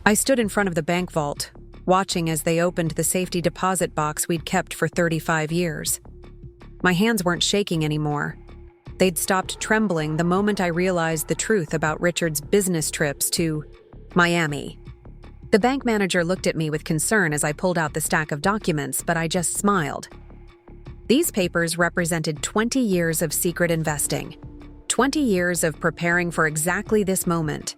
I stood in front of the bank vault, watching as they opened the safety deposit box we'd kept for 35 years. My hands weren't shaking anymore. They'd stopped trembling the moment I realized the truth about Richard's business trips to Miami. The bank manager looked at me with concern as I pulled out the stack of documents, but I just smiled. These papers represented 20 years of secret investing, 20 years of preparing for exactly this moment.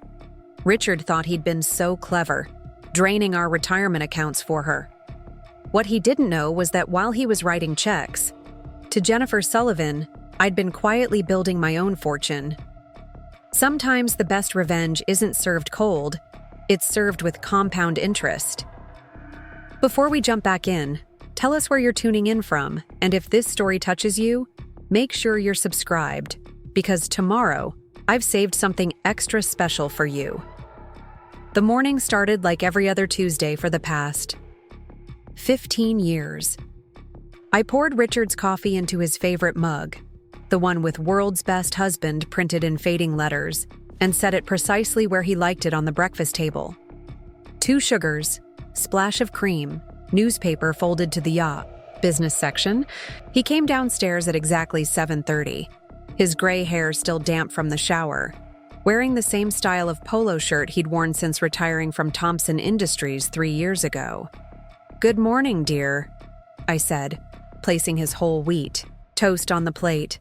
Richard thought he'd been so clever, draining our retirement accounts for her. What he didn't know was that while he was writing checks to Jennifer Sullivan, I'd been quietly building my own fortune. Sometimes the best revenge isn't served cold, it's served with compound interest. Before we jump back in, tell us where you're tuning in from, and if this story touches you, make sure you're subscribed, because tomorrow, I've saved something extra special for you. The morning started like every other Tuesday for the past 15 years. I poured Richard's coffee into his favorite mug, the one with "World's Best Husband" printed in fading letters, and set it precisely where he liked it on the breakfast table. 2 sugars, splash of cream, newspaper folded to the business section. He came downstairs at exactly 7:30, his gray hair still damp from the shower, wearing the same style of polo shirt he'd worn since retiring from Thompson Industries 3 years ago. "Good morning, dear," I said, placing his whole wheat toast on the plate.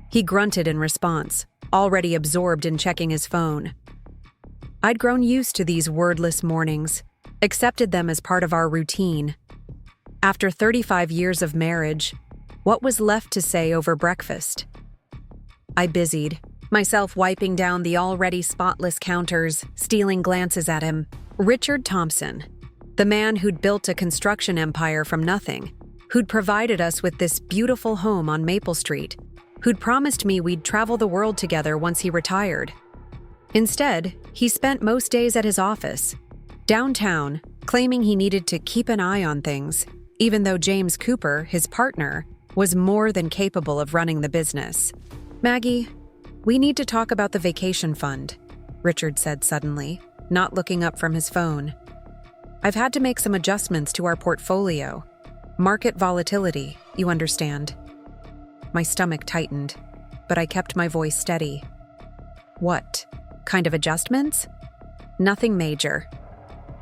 He grunted in response, already absorbed in checking his phone. I'd grown used to these wordless mornings, accepted them as part of our routine. After 35 years of marriage, what was left to say over breakfast? I busied, myself wiping down the already spotless counters, stealing glances at him. Richard Thompson, the man who'd built a construction empire from nothing, who'd provided us with this beautiful home on Maple Street, who'd promised me we'd travel the world together once he retired. Instead, he spent most days at his office, downtown, claiming he needed to keep an eye on things, even though James Cooper, his partner, was more than capable of running the business. "Maggie, we need to talk about the vacation fund," Richard said suddenly, not looking up from his phone. "I've had to make some adjustments to our portfolio. Market volatility, you understand." My stomach tightened, but I kept my voice steady. "What kind of adjustments?" "Nothing major.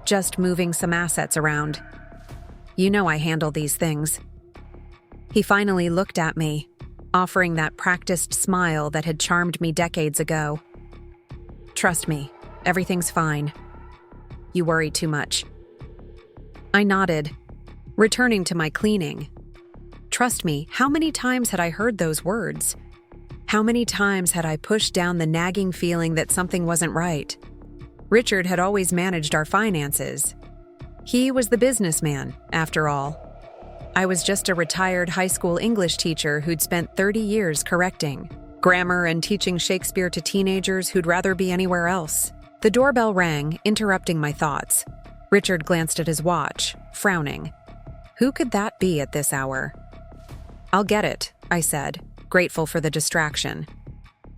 Just moving some assets around. You know I handle these things." He finally looked at me, offering that practiced smile that had charmed me decades ago. "Trust me, everything's fine. You worry too much." I nodded, returning to my cleaning. Trust me, how many times had I heard those words? How many times had I pushed down the nagging feeling that something wasn't right? Richard had always managed our finances. He was the businessman, after all. I was just a retired high school English teacher who'd spent 30 years correcting grammar and teaching Shakespeare to teenagers who'd rather be anywhere else. The doorbell rang, interrupting my thoughts. Richard glanced at his watch, frowning. Who could that be at this hour? "I'll get it," I said, grateful for the distraction.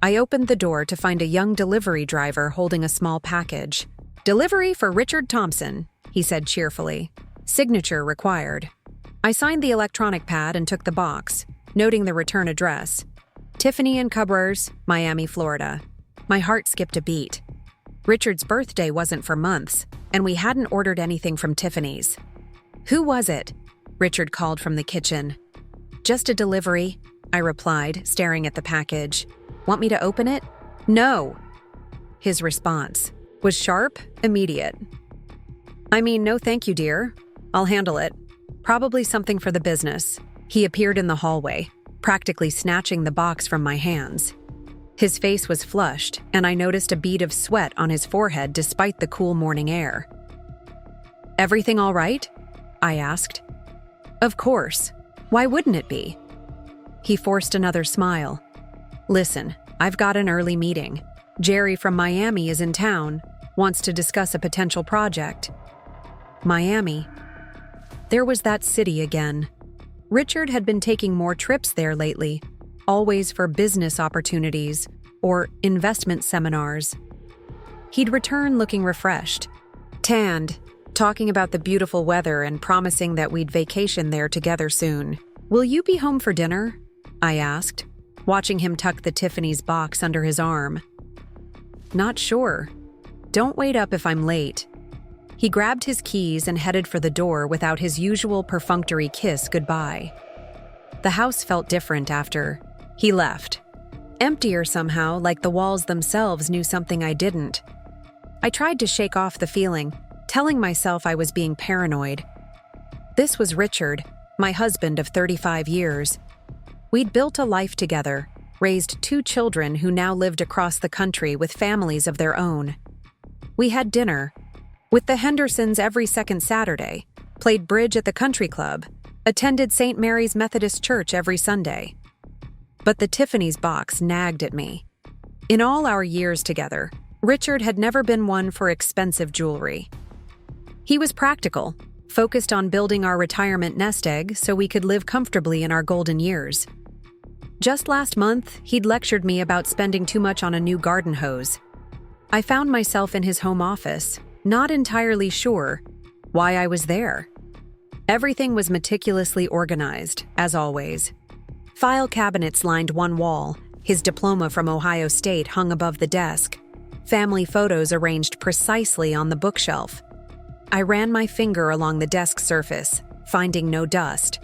I opened the door to find a young delivery driver holding a small package. "Delivery for Richard Thompson," he said cheerfully. "Signature required." I signed the electronic pad and took the box, noting the return address. Tiffany and Cubber's, Miami, Florida. My heart skipped a beat. Richard's birthday wasn't for months, and we hadn't ordered anything from Tiffany's. "Who was it?" Richard called from the kitchen. "Just a delivery," I replied, staring at the package. "Want me to open it?" "No." His response was sharp, immediate. "I mean, no thank you, dear. I'll handle it. Probably something for the business." He appeared in the hallway, practically snatching the box from my hands. His face was flushed, and I noticed a bead of sweat on his forehead despite the cool morning air. "Everything all right?" I asked. "Of course. Why wouldn't it be?" He forced another smile. "Listen, I've got an early meeting. Jerry from Miami is in town, wants to discuss a potential project." Miami. There was that city again. Richard had been taking more trips there lately, always for business opportunities or investment seminars. He'd return looking refreshed, Tanned, talking about the beautiful weather and promising that we'd vacation there together soon. "Will you be home for dinner?" I asked, watching him tuck the Tiffany's box under his arm. "Not sure. Don't wait up if I'm late." He grabbed his keys and headed for the door without his usual perfunctory kiss goodbye. The house felt different after he left. Emptier somehow, like the walls themselves knew something I didn't. I tried to shake off the feeling, telling myself I was being paranoid. This was Richard, my husband of 35 years. We'd built a life together, raised 2 children who now lived across the country with families of their own. We had dinner with the Hendersons every second Saturday, played bridge at the country club, attended St. Mary's Methodist Church every Sunday. But the Tiffany's box nagged at me. In all our years together, Richard had never been one for expensive jewelry. He was practical, focused on building our retirement nest egg so we could live comfortably in our golden years. Just last month, he'd lectured me about spending too much on a new garden hose. I found myself in his home office, not entirely sure why I was there. Everything was meticulously organized, as always. File cabinets lined one wall, his diploma from Ohio State hung above the desk, family photos arranged precisely on the bookshelf. I ran my finger along the desk surface, finding no dust.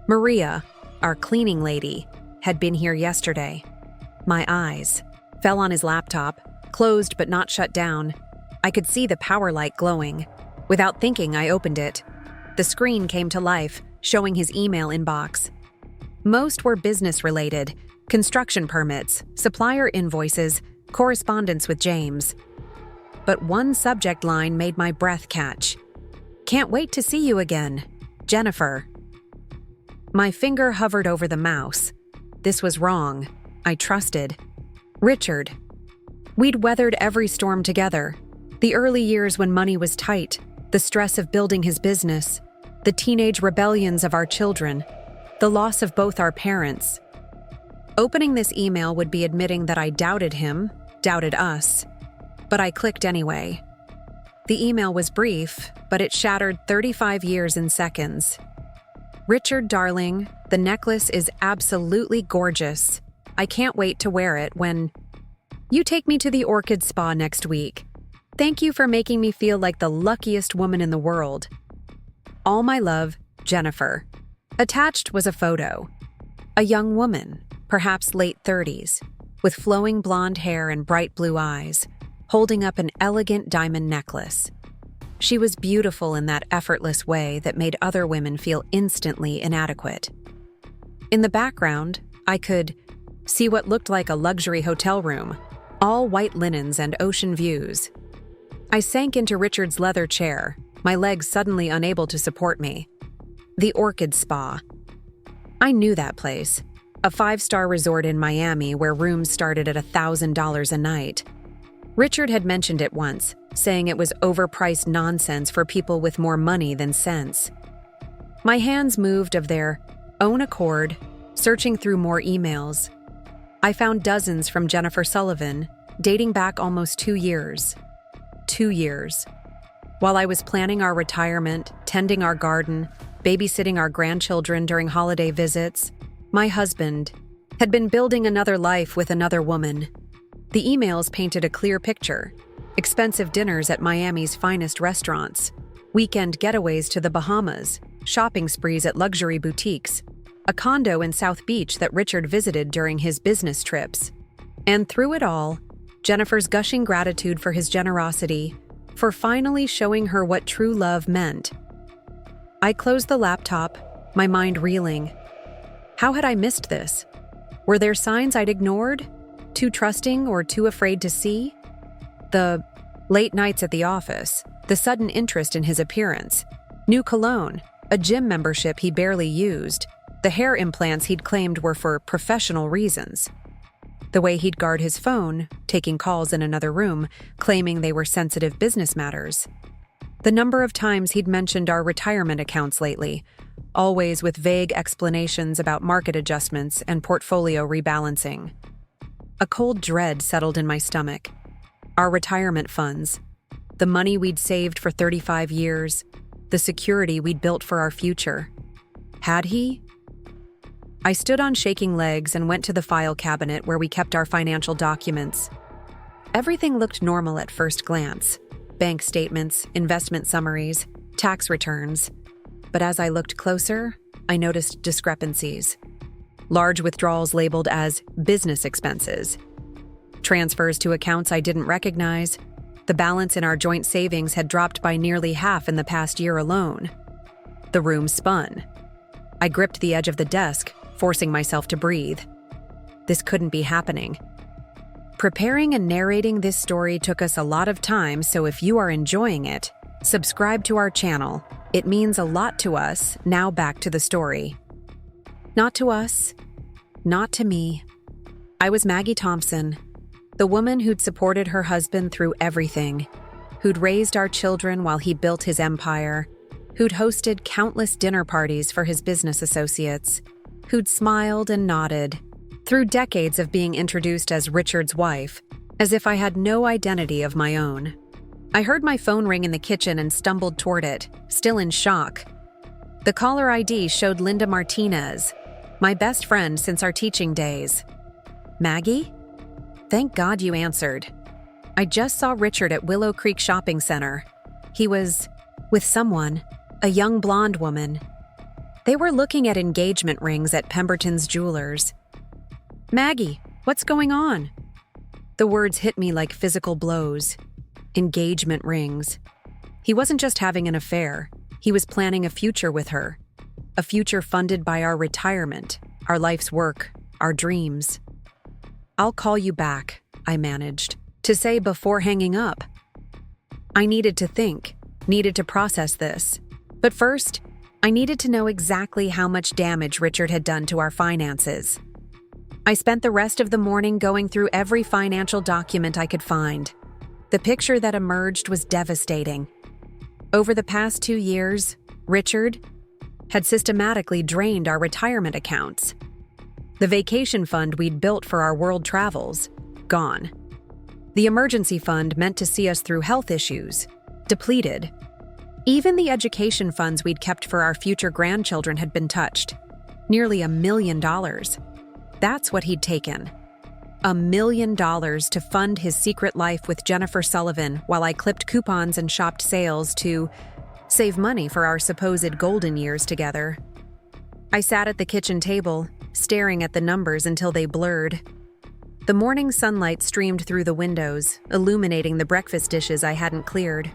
Maria, our cleaning lady, had been here yesterday. My eyes fell on his laptop, closed but not shut down. I could see the power light glowing. Without thinking, I opened it. The screen came to life, showing his email inbox. Most were business-related: construction permits, supplier invoices, correspondence with James. But one subject line made my breath catch. "Can't wait to see you again, Jennifer." My finger hovered over the mouse. This was wrong. I trusted Richard. We'd weathered every storm together. The early years when money was tight, the stress of building his business, the teenage rebellions of our children, the loss of both our parents. Opening this email would be admitting that I doubted him, doubted us. But I clicked anyway. The email was brief, but it shattered 35 years in seconds. "Richard, darling, the necklace is absolutely gorgeous. I can't wait to wear it when you take me to the orchid spa next week. Thank you for making me feel like the luckiest woman in the world. All my love, Jennifer." Attached was a photo. A young woman, perhaps late 30s, with flowing blonde hair and bright blue eyes, holding up an elegant diamond necklace. She was beautiful in that effortless way that made other women feel instantly inadequate. In the background, I could see what looked like a luxury hotel room, all white linens and ocean views. I sank into Richard's leather chair, my legs suddenly unable to support me. The Orchid Spa. I knew that place, a 5-star resort in Miami where rooms started at $1,000 a night. Richard had mentioned it once, saying it was overpriced nonsense for people with more money than sense. My hands moved of their own accord, searching through more emails. I found dozens from Jennifer Sullivan, dating back almost 2 years. 2 years. While I was planning our retirement, tending our garden, babysitting our grandchildren during holiday visits, my husband had been building another life with another woman. The emails painted a clear picture: expensive dinners at Miami's finest restaurants, weekend getaways to the Bahamas, shopping sprees at luxury boutiques, a condo in South Beach that Richard visited during his business trips. And through it all, Jennifer's gushing gratitude for his generosity, for finally showing her what true love meant. I closed the laptop, my mind reeling. How had I missed this? Were there signs I'd ignored? Too trusting or too afraid to see? The late nights at the office, the sudden interest in his appearance, new cologne, a gym membership he barely used, the hair implants he'd claimed were for professional reasons. The way he'd guard his phone, taking calls in another room, claiming they were sensitive business matters. The number of times he'd mentioned our retirement accounts lately, always with vague explanations about market adjustments and portfolio rebalancing. A cold dread settled in my stomach. Our retirement funds. the money we'd saved for 35 years, the security we'd built for our future. Had he? I stood on shaking legs and went to the file cabinet where we kept our financial documents. Everything looked normal at first glance: bank statements, investment summaries, tax returns. But as I looked closer, I noticed discrepancies. Large withdrawals labeled as business expenses. Transfers to accounts I didn't recognize. The balance in our joint savings had dropped by nearly half in the past year alone. The room spun. I gripped the edge of the desk, forcing myself to breathe. This couldn't be happening. Preparing and narrating this story took us a lot of time, so if you are enjoying it, subscribe to our channel. It means a lot to us. Now back to the story. Not to us. Not to me. I was Maggie Thompson, the woman who'd supported her husband through everything, who'd raised our children while he built his empire, who'd hosted countless dinner parties for his business associates, who'd smiled and nodded, through decades of being introduced as Richard's wife, as if I had no identity of my own. I heard my phone ring in the kitchen and stumbled toward it, still in shock. The caller ID showed Linda Martinez, my best friend since our teaching days. Maggie? Thank God you answered. I just saw Richard at Willow Creek Shopping Center. He was with someone, a young blonde woman. They were looking at engagement rings at Pemberton's Jewelers. Maggie, what's going on? The words hit me like physical blows. Engagement rings. He wasn't just having an affair. He was planning a future with her. A future funded by our retirement, our life's work, our dreams. I'll call you back, I managed to say before hanging up. I needed to think, needed to process this. But first, I needed to know exactly how much damage Richard had done to our finances. I spent the rest of the morning going through every financial document I could find. The picture that emerged was devastating. Over the past 2 years, Richard had systematically drained our retirement accounts. The vacation fund we'd built for our world travels, gone. The emergency fund meant to see us through health issues, depleted. Even the education funds we'd kept for our future grandchildren had been touched. Nearly $1 million. That's what he'd taken. $1 million to fund his secret life with Jennifer Sullivan while I clipped coupons and shopped sales to save money for our supposed golden years together. I sat at the kitchen table, staring at the numbers until they blurred. The morning sunlight streamed through the windows, illuminating the breakfast dishes I hadn't cleared.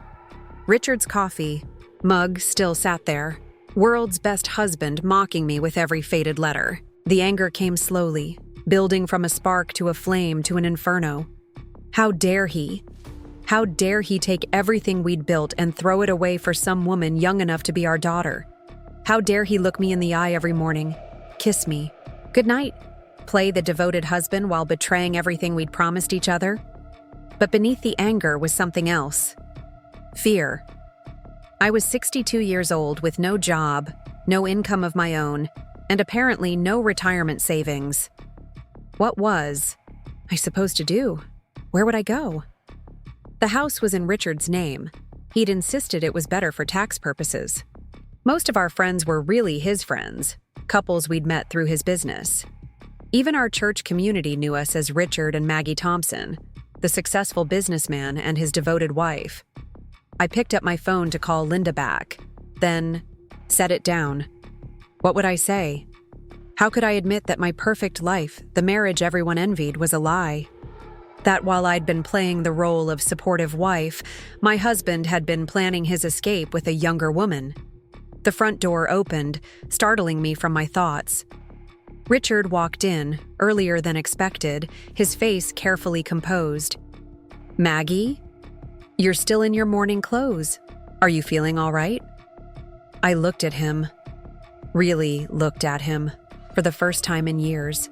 Richard's coffee mug still sat there, world's best husband mocking me with every faded letter. The anger came slowly, building from a spark to a flame to an inferno. How dare he? How dare he take everything we'd built and throw it away for some woman young enough to be our daughter? How dare he look me in the eye every morning, kiss me, good night, play the devoted husband while betraying everything we'd promised each other? But beneath the anger was something else. Fear. I was 62 years old with no job, no income of my own, and apparently no retirement savings. What was I supposed to do? Where would I go? The house was in Richard's name. He'd insisted it was better for tax purposes. Most of our friends were really his friends, couples we'd met through his business. Even our church community knew us as Richard and Maggie Thompson, the successful businessman and his devoted wife. I picked up my phone to call Linda back, then set it down. What would I say? How could I admit that my perfect life, the marriage everyone envied, was a lie? That while I'd been playing the role of supportive wife, my husband had been planning his escape with a younger woman. The front door opened, startling me from my thoughts. Richard walked in, earlier than expected, his face carefully composed. Maggie? You're still in your morning clothes. Are you feeling all right? I looked at him. Really looked at him, for the first time in years.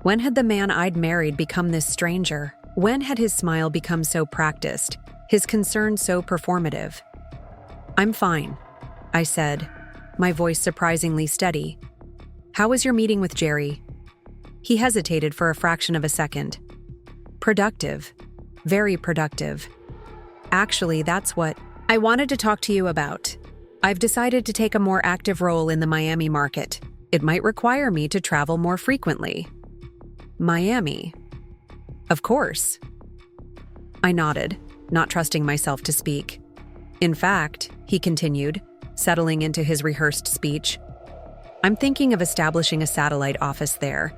When had the man I'd married become this stranger? When had his smile become so practiced, his concern so performative? I'm fine, I said, my voice surprisingly steady. How was your meeting with Jerry? He hesitated for a fraction of a second. Productive. Very productive. Actually, that's what I wanted to talk to you about. I've decided to take a more active role in the Miami market. It might require me to travel more frequently. Miami? Of course. I nodded, not trusting myself to speak. In fact, he continued, settling into his rehearsed speech, I'm thinking of establishing a satellite office there.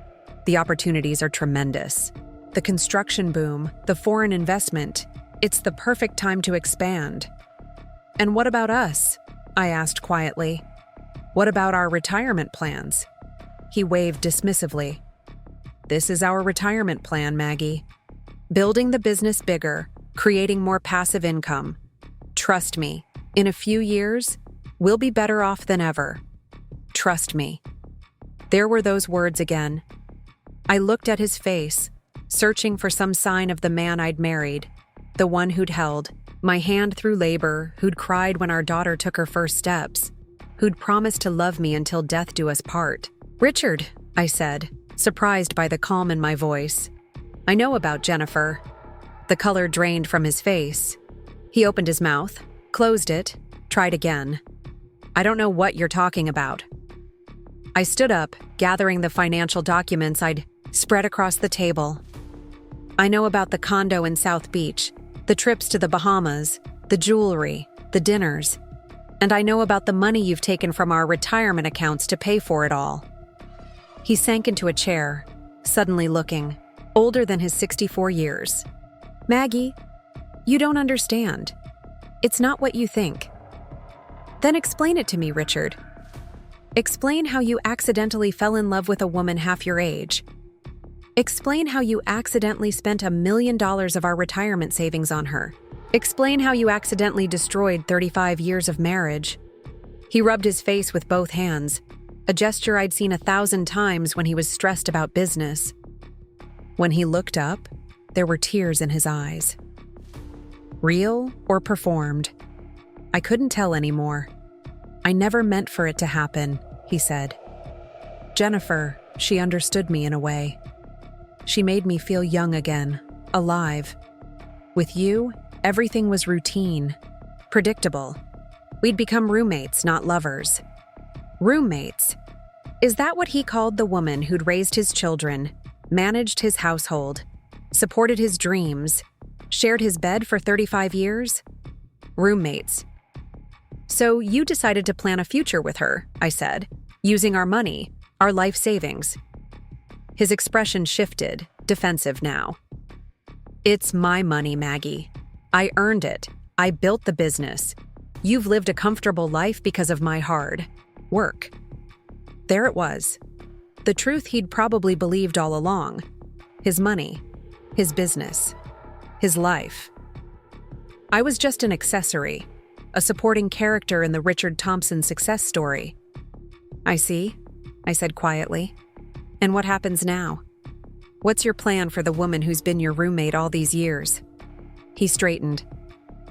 The opportunities are tremendous. The construction boom, the foreign investment, it's the perfect time to expand. And what about us? I asked quietly. What about our retirement plans? He waved dismissively. This is our retirement plan, Maggie. Building the business bigger, creating more passive income. Trust me, in a few years, we'll be better off than ever. Trust me. There were those words again. I looked at his face, searching for some sign of the man I'd married, the one who'd held my hand through labor, who'd cried when our daughter took her first steps, who'd promised to love me until death do us part. Richard, I said, surprised by the calm in my voice. I know about Jennifer. The color drained from his face. He opened his mouth, closed it, tried again. I don't know what you're talking about. I stood up, gathering the financial documents I'd spread across the table. I know about the condo in South Beach, the trips to the Bahamas, the jewelry, the dinners, and I know about the money you've taken from our retirement accounts to pay for it all. He sank into a chair, suddenly looking older than his 64 years. Maggie, you don't understand. It's not what you think. Then explain it to me, Richard. Explain how you accidentally fell in love with a woman half your age. Explain how you accidentally spent $1 million of our retirement savings on her. Explain how you accidentally destroyed 35 years of marriage. He rubbed his face with both hands, a gesture I'd seen 1,000 times when he was stressed about business. When he looked up, there were tears in his eyes. Real or performed? I couldn't tell anymore. I never meant for it to happen, he said. Jennifer, she understood me in a way. She made me feel young again, alive. With you, everything was routine, predictable. We'd become roommates, not lovers. Roommates? Is that what he called the woman who'd raised his children, managed his household, supported his dreams, shared his bed for 35 years? Roommates. So you decided to plan a future with her, I said, using our money, our life savings. His expression shifted, defensive now. It's my money, Maggie. I earned it. I built the business. You've lived a comfortable life because of my hard work. There it was. The truth he'd probably believed all along. His money, his business, his life. I was just an accessory, a supporting character in the Richard Thompson success story. I see, I said quietly. And what happens now? What's your plan for the woman who's been your roommate all these years? He straightened.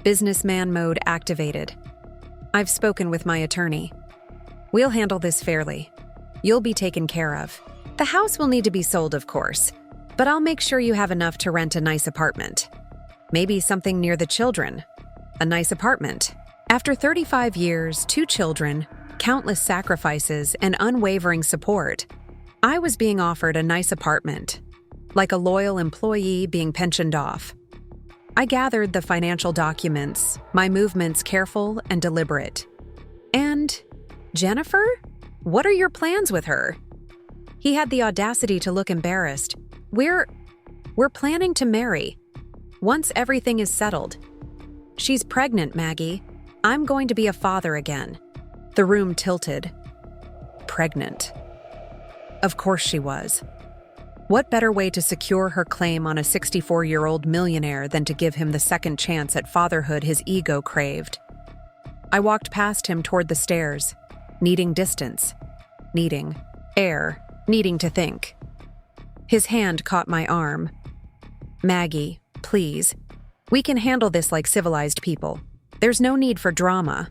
Businessman mode activated. I've spoken with my attorney. We'll handle this fairly. You'll be taken care of. The house will need to be sold, of course, but I'll make sure you have enough to rent a nice apartment. Maybe something near the children. A nice apartment. After 35 years, 2 children, countless sacrifices, and unwavering support, I was being offered a nice apartment, like a loyal employee being pensioned off. I gathered the financial documents, my movements careful and deliberate. And Jennifer? What are your plans with her? He had the audacity to look embarrassed. We're planning to marry. Once everything is settled. She's pregnant, Maggie. I'm going to be a father again. The room tilted. Pregnant. Of course she was. What better way to secure her claim on a 64-year-old millionaire than to give him the second chance at fatherhood his ego craved? I walked past him toward the stairs, needing distance, needing air, needing to think. His hand caught my arm. Maggie, please. We can handle this like civilized people. There's no need for drama.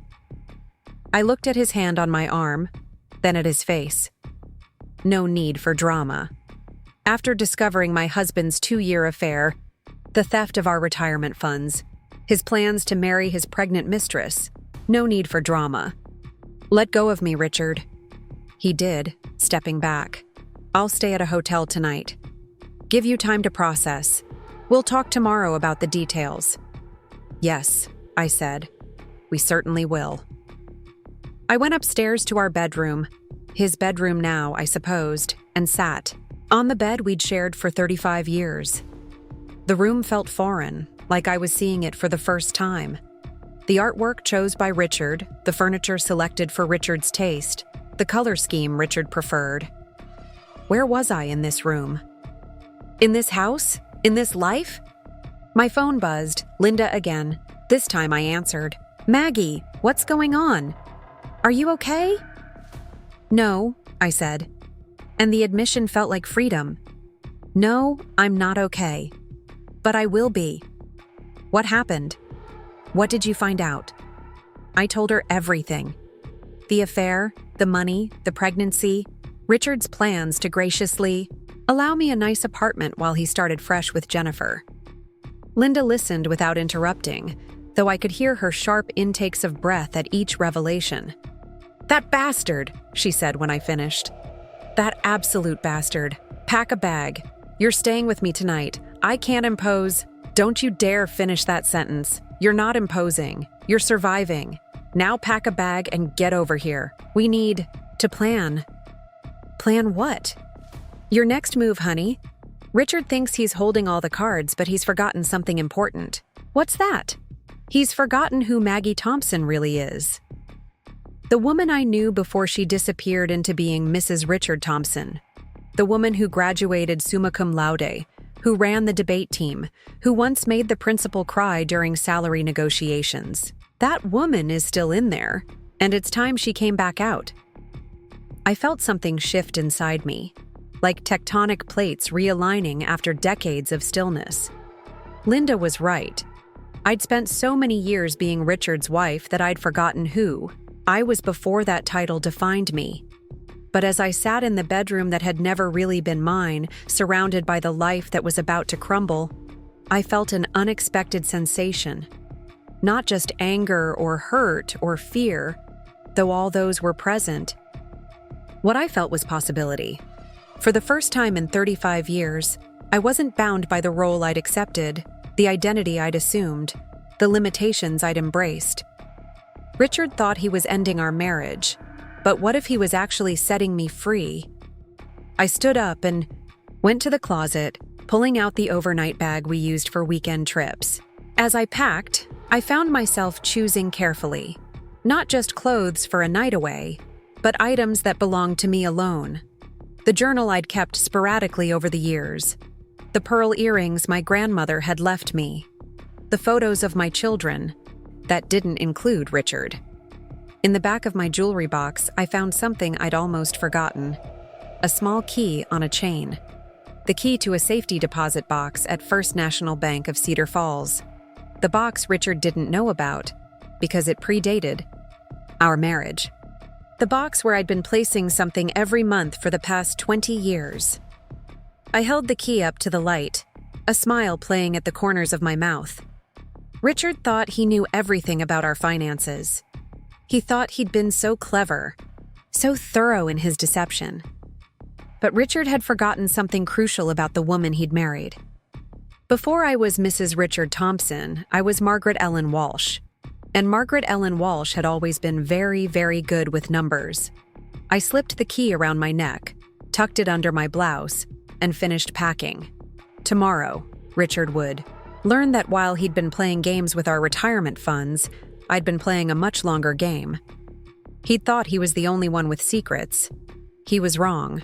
I looked at his hand on my arm, then at his face. No need for drama. After discovering my husband's 2-year affair, the theft of our retirement funds, His plans to marry his pregnant mistress. No need for drama. "Let go of me, Richard." He did, stepping back. "I'll stay at a hotel tonight. Give you time to process. We'll talk tomorrow about the details." "Yes," I said. "We certainly will." I went upstairs to our bedroom, his bedroom now, I supposed, and sat on the bed we'd shared for 35 years. The room felt foreign, like I was seeing it for the first time. The artwork chose by Richard, the furniture selected for Richard's taste, the color scheme Richard preferred. Where was I in this room? In this house? In this life? My phone buzzed, Linda again. This time I answered. "Maggie, what's going on? Are you okay?" "No," I said. And the admission felt like freedom. "No, I'm not okay. But I will be." "What happened? What did you find out?" I told her everything. The affair, the money, the pregnancy, Richard's plans to graciously allow me a nice apartment while he started fresh with Jennifer. Linda listened without interrupting, though I could hear her sharp intakes of breath at each revelation. "That bastard," she said when I finished. "That absolute bastard. Pack a bag. You're staying with me tonight. I can't impose." "Don't you dare finish that sentence. You're not imposing. You're surviving. Now pack a bag and get over here. We need to plan." "Plan what?" "Your next move, honey. Richard thinks he's holding all the cards, but he's forgotten something important." "What's that?" "He's forgotten who Maggie Thompson really is. The woman I knew before she disappeared into being Mrs. Richard Thompson. The woman who graduated summa cum laude, who ran the debate team, who once made the principal cry during salary negotiations. That woman is still in there, and it's time she came back out." I felt something shift inside me, like tectonic plates realigning after decades of stillness. Linda was right. I'd spent so many years being Richard's wife that I'd forgotten who I was before that title defined me. But as I sat in the bedroom that had never really been mine, surrounded by the life that was about to crumble, I felt an unexpected sensation. Not just anger or hurt or fear, though all those were present. What I felt was possibility. For the first time in 35 years, I wasn't bound by the role I'd accepted, the identity I'd assumed, the limitations I'd embraced. Richard thought he was ending our marriage, but what if he was actually setting me free? I stood up and went to the closet, pulling out the overnight bag we used for weekend trips. As I packed, I found myself choosing carefully. Not just clothes for a night away, but items that belonged to me alone. The journal I'd kept sporadically over the years. The pearl earrings my grandmother had left me. The photos of my children. That didn't include Richard. In the back of my jewelry box, I found something I'd almost forgotten. A small key on a chain. The key to a safety deposit box at First National Bank of Cedar Falls. The box Richard didn't know about, because it predated our marriage. The box where I'd been placing something every month for the past 20 years. I held the key up to the light, a smile playing at the corners of my mouth. Richard thought he knew everything about our finances. He thought he'd been so clever, so thorough in his deception. But Richard had forgotten something crucial about the woman he'd married. Before I was Mrs. Richard Thompson, I was Margaret Ellen Walsh. And Margaret Ellen Walsh had always been very, very good with numbers. I slipped the key around my neck, tucked it under my blouse, and finished packing. Tomorrow, Richard would learn that while he'd been playing games with our retirement funds, I'd been playing a much longer game. He'd thought he was the only one with secrets. He was wrong.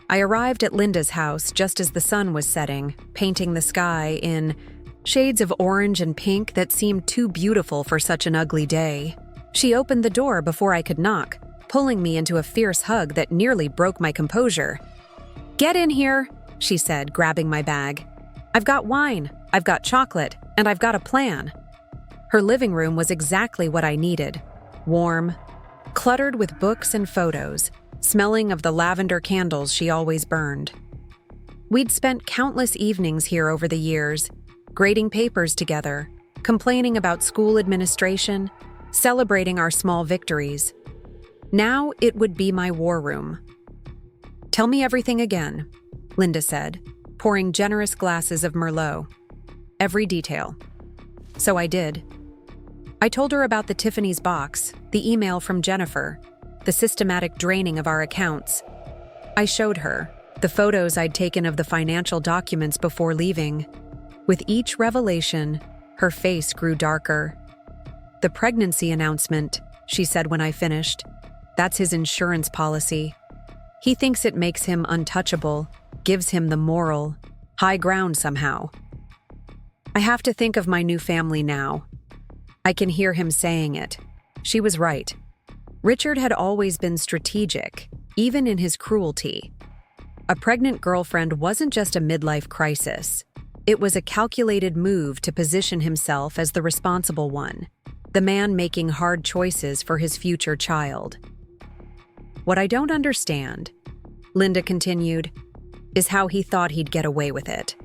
I arrived at Linda's house just as the sun was setting, painting the sky in shades of orange and pink that seemed too beautiful for such an ugly day. She opened the door before I could knock, pulling me into a fierce hug that nearly broke my composure. "Get in here," she said, grabbing my bag. "I've got wine, I've got chocolate, and I've got a plan." Her living room was exactly what I needed. Warm, cluttered with books and photos, smelling of the lavender candles she always burned. We'd spent countless evenings here over the years, grading papers together, complaining about school administration, celebrating our small victories. Now it would be my war room. "Tell me everything again," Linda said, pouring generous glasses of Merlot. "Every detail." So I did. I told her about the Tiffany's box, the email from Jennifer, the systematic draining of our accounts. I showed her the photos I'd taken of the financial documents before leaving. With each revelation, her face grew darker. "The pregnancy announcement," she said when I finished, "that's his insurance policy. He thinks it makes him untouchable, gives him the moral high ground somehow. I have to think of my new family now." I can hear him saying it. She was right. Richard had always been strategic, even in his cruelty. A pregnant girlfriend wasn't just a midlife crisis. It was a calculated move to position himself as the responsible one, the man making hard choices for his future child. "What I don't understand," Linda continued, "is how he thought he'd get away with it.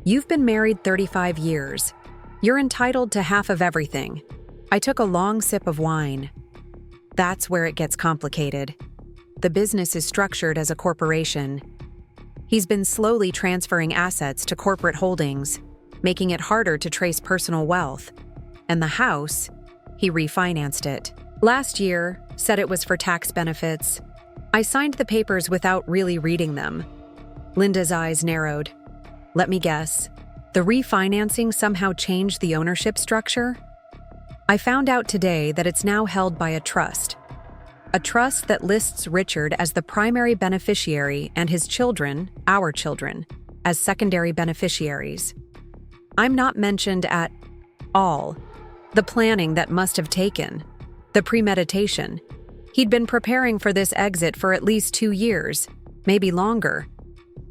You've been married 35 years. You're entitled to half of everything." I took a long sip of wine. "That's where it gets complicated. The business is structured as a corporation. He's been slowly transferring assets to corporate holdings, making it harder to trace personal wealth. And the house, he refinanced it. Last year, said it was for tax benefits. I signed the papers without really reading them." Linda's eyes narrowed. "Let me guess. The refinancing somehow changed the ownership structure?" "I found out today that it's now held by a trust. A trust that lists Richard as the primary beneficiary and his children, our children, as secondary beneficiaries. I'm not mentioned at all. The planning that must have taken, the premeditation. He'd been preparing for this exit for at least 2 years, maybe longer.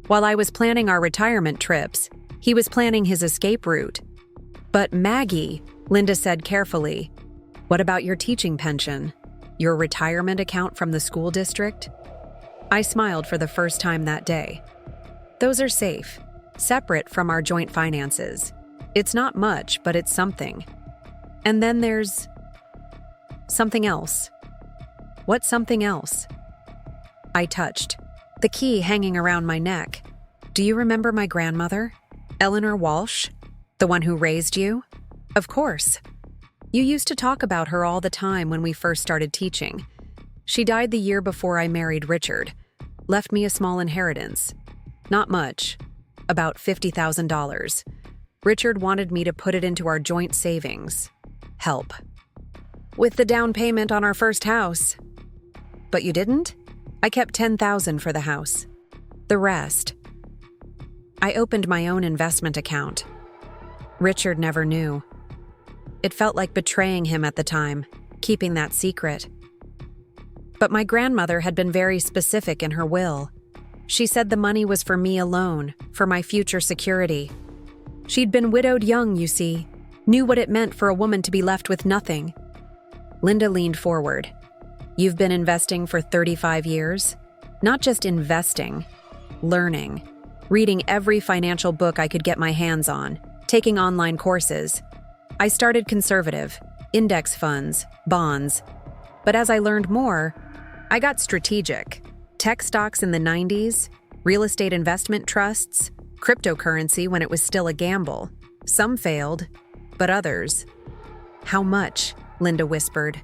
While I was planning our retirement trips, he was planning his escape route. But Maggie," Linda said carefully, "what about your teaching pension? Your retirement account from the school district?" I smiled for the first time that day. "Those are safe, separate from our joint finances. It's not much, but it's something. And then there's something else." "What's something else?" I touched the key hanging around my neck. "Do you remember my grandmother? Eleanor Walsh? The one who raised you?" "Of course. You used to talk about her all the time when we first started teaching. She died the year before I married Richard. Left me a small inheritance. Not much. About $50,000. Richard wanted me to put it into our joint savings. Help. With the down payment on our first house." "But you didn't?" "I kept $10,000 for the house. The rest." I opened my own investment account. Richard never knew. It felt like betraying him at the time, keeping that secret. But my grandmother had been very specific in her will. She said the money was for me alone, for my future security. She'd been widowed young, you see, knew what it meant for a woman to be left with nothing. Linda leaned forward. "You've been investing for 35 years? Not just investing, learning. Reading every financial book I could get my hands on, taking online courses. I started conservative, index funds, bonds. But as I learned more, I got strategic. Tech stocks in the 90s, real estate investment trusts, cryptocurrency when it was still a gamble. Some failed, but others." "How much?" Linda whispered.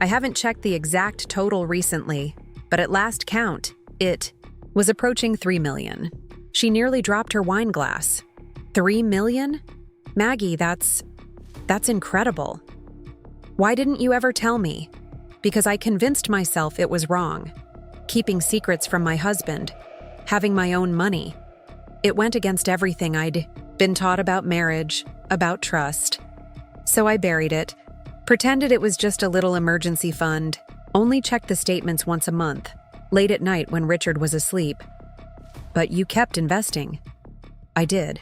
"I haven't checked the exact total recently, but at last count, it was approaching 3 million. She nearly dropped her wine glass. 3 million? Maggie, that's incredible. Why didn't you ever tell me? Because I convinced myself it was wrong. Keeping secrets from my husband, having my own money. It went against everything I'd been taught about marriage, about trust. So I buried it, pretended it was just a little emergency fund, only checked the statements once a month, late at night when Richard was asleep. But you kept investing." "I did.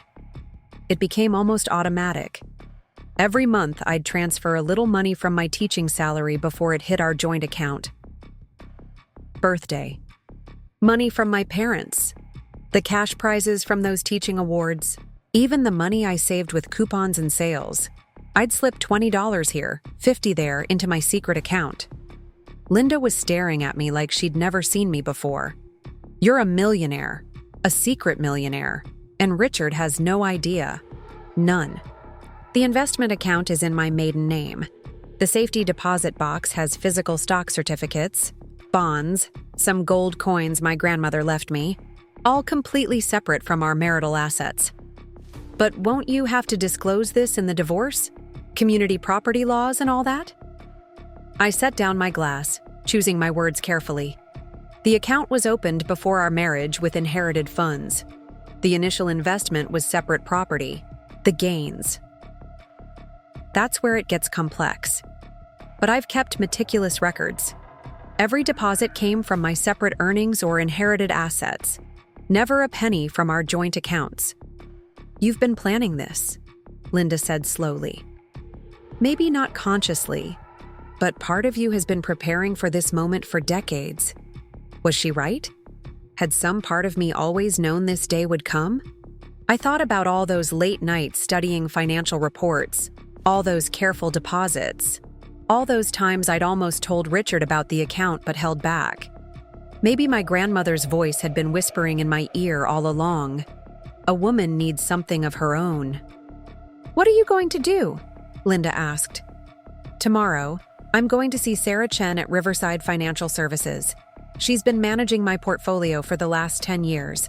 It became almost automatic. Every month I'd transfer a little money from my teaching salary before it hit our joint account. Birthday. Money from my parents. The cash prizes from those teaching awards. Even the money I saved with coupons and sales. I'd slip $20 here, $50 there into my secret account. Linda was staring at me like she'd never seen me before. You're a millionaire, a secret millionaire, and Richard has no idea. None. The investment account is in my maiden name. The safety deposit box has physical stock certificates, bonds, some gold coins my grandmother left me, all completely separate from our marital assets. But won't you have to disclose this in the divorce? Community property laws and all that? I set down my glass, choosing my words carefully. The account was opened before our marriage with inherited funds. The initial investment was separate property, the gains. That's where it gets complex. But I've kept meticulous records. Every deposit came from my separate earnings or inherited assets, never a penny from our joint accounts. You've been planning this, Linda said slowly. Maybe not consciously, but part of you has been preparing for this moment for decades. Was she right? Had some part of me always known this day would come? I thought about all those late nights studying financial reports, all those careful deposits, all those times I'd almost told Richard about the account but held back. Maybe my grandmother's voice had been whispering in my ear all along. A woman needs something of her own. What are you going to do? Linda asked. Tomorrow, I'm going to see Sarah Chen at Riverside Financial Services. She's been managing my portfolio for the last 10 years.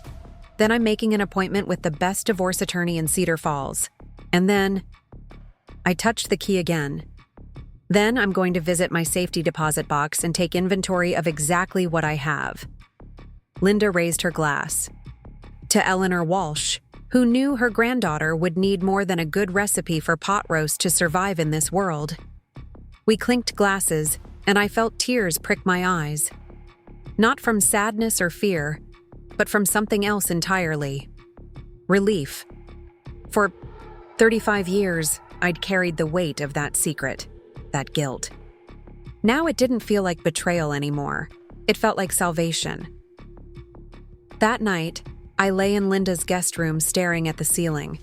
Then I'm making an appointment with the best divorce attorney in Cedar Falls. And then, I touched the key again. Then I'm going to visit my safety deposit box and take inventory of exactly what I have. Linda raised her glass. To Eleanor Walsh, who knew her granddaughter would need more than a good recipe for pot roast to survive in this world. We clinked glasses, and I felt tears prick my eyes. Not from sadness or fear, but from something else entirely. Relief. For 35 years, I'd carried the weight of that secret, that guilt. Now it didn't feel like betrayal anymore. It felt like salvation. That night, I lay in Linda's guest room staring at the ceiling.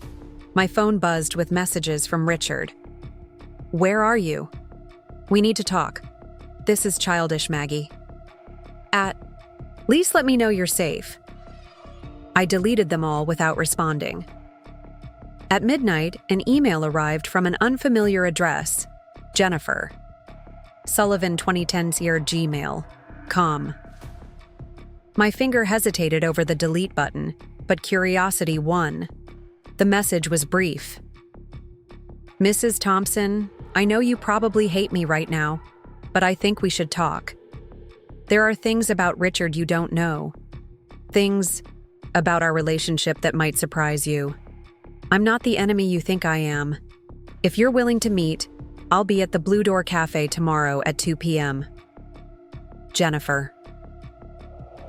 My phone buzzed with messages from Richard. Where are you? We need to talk. This is childish, Maggie. At least let me know you're safe. I deleted them all without responding. At midnight, an email arrived from an unfamiliar address. Jennifer Sullivan 2010 gmail.com. My finger hesitated over the delete button, but curiosity won. The message was brief. Mrs. Thompson, I know you probably hate me right now, but I think we should talk. There are things about Richard you don't know. Things about our relationship that might surprise you. I'm not the enemy you think I am. If you're willing to meet, I'll be at the Blue Door Cafe tomorrow at 2 p.m. Jennifer.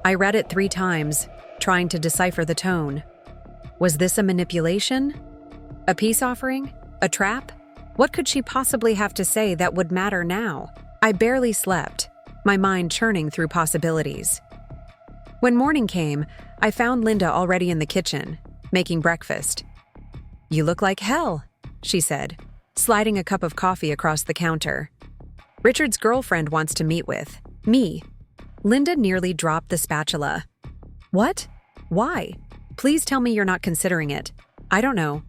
I read it 3 times, trying to decipher the tone. Was this a manipulation? A peace offering? A trap? What could she possibly have to say that would matter now? I barely slept, my mind churning through possibilities. When morning came, I found Linda already in the kitchen, making breakfast. You look like hell, she said, sliding a cup of coffee across the counter. Richard's girlfriend wants to meet with me. Linda nearly dropped the spatula. What? Why? Please tell me you're not considering it. I don't know.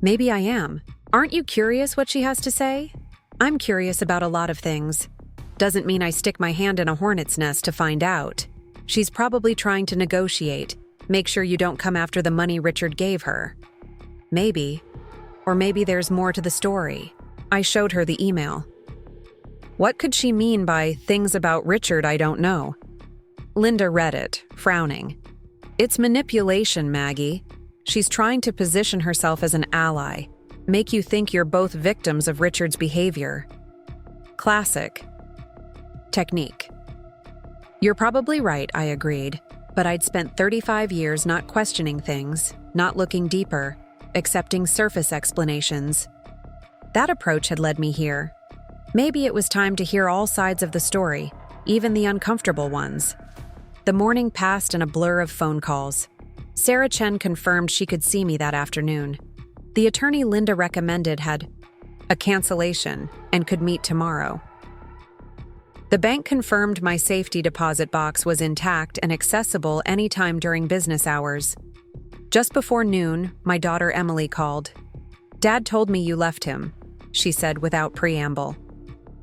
Maybe I am. Aren't you curious what she has to say? I'm curious about a lot of things. Doesn't mean I stick my hand in a hornet's nest to find out. She's probably trying to negotiate, make sure you don't come after the money Richard gave her. Maybe. Or maybe there's more to the story. I showed her the email. What could she mean by things about Richard I don't know? Linda read it, frowning. It's manipulation, Maggie. She's trying to position herself as an ally, make you think you're both victims of Richard's behavior. Classic. Technique. You're probably right, I agreed, but I'd spent 35 years not questioning things, not looking deeper, accepting surface explanations. That approach had led me here. Maybe it was time to hear all sides of the story, even the uncomfortable ones. The morning passed in a blur of phone calls. Sarah Chen confirmed she could see me that afternoon. The attorney Linda recommended had a cancellation, and could meet tomorrow. The bank confirmed my safety deposit box was intact and accessible anytime during business hours. Just before noon, my daughter Emily called. "Dad told me you left him," she said without preamble.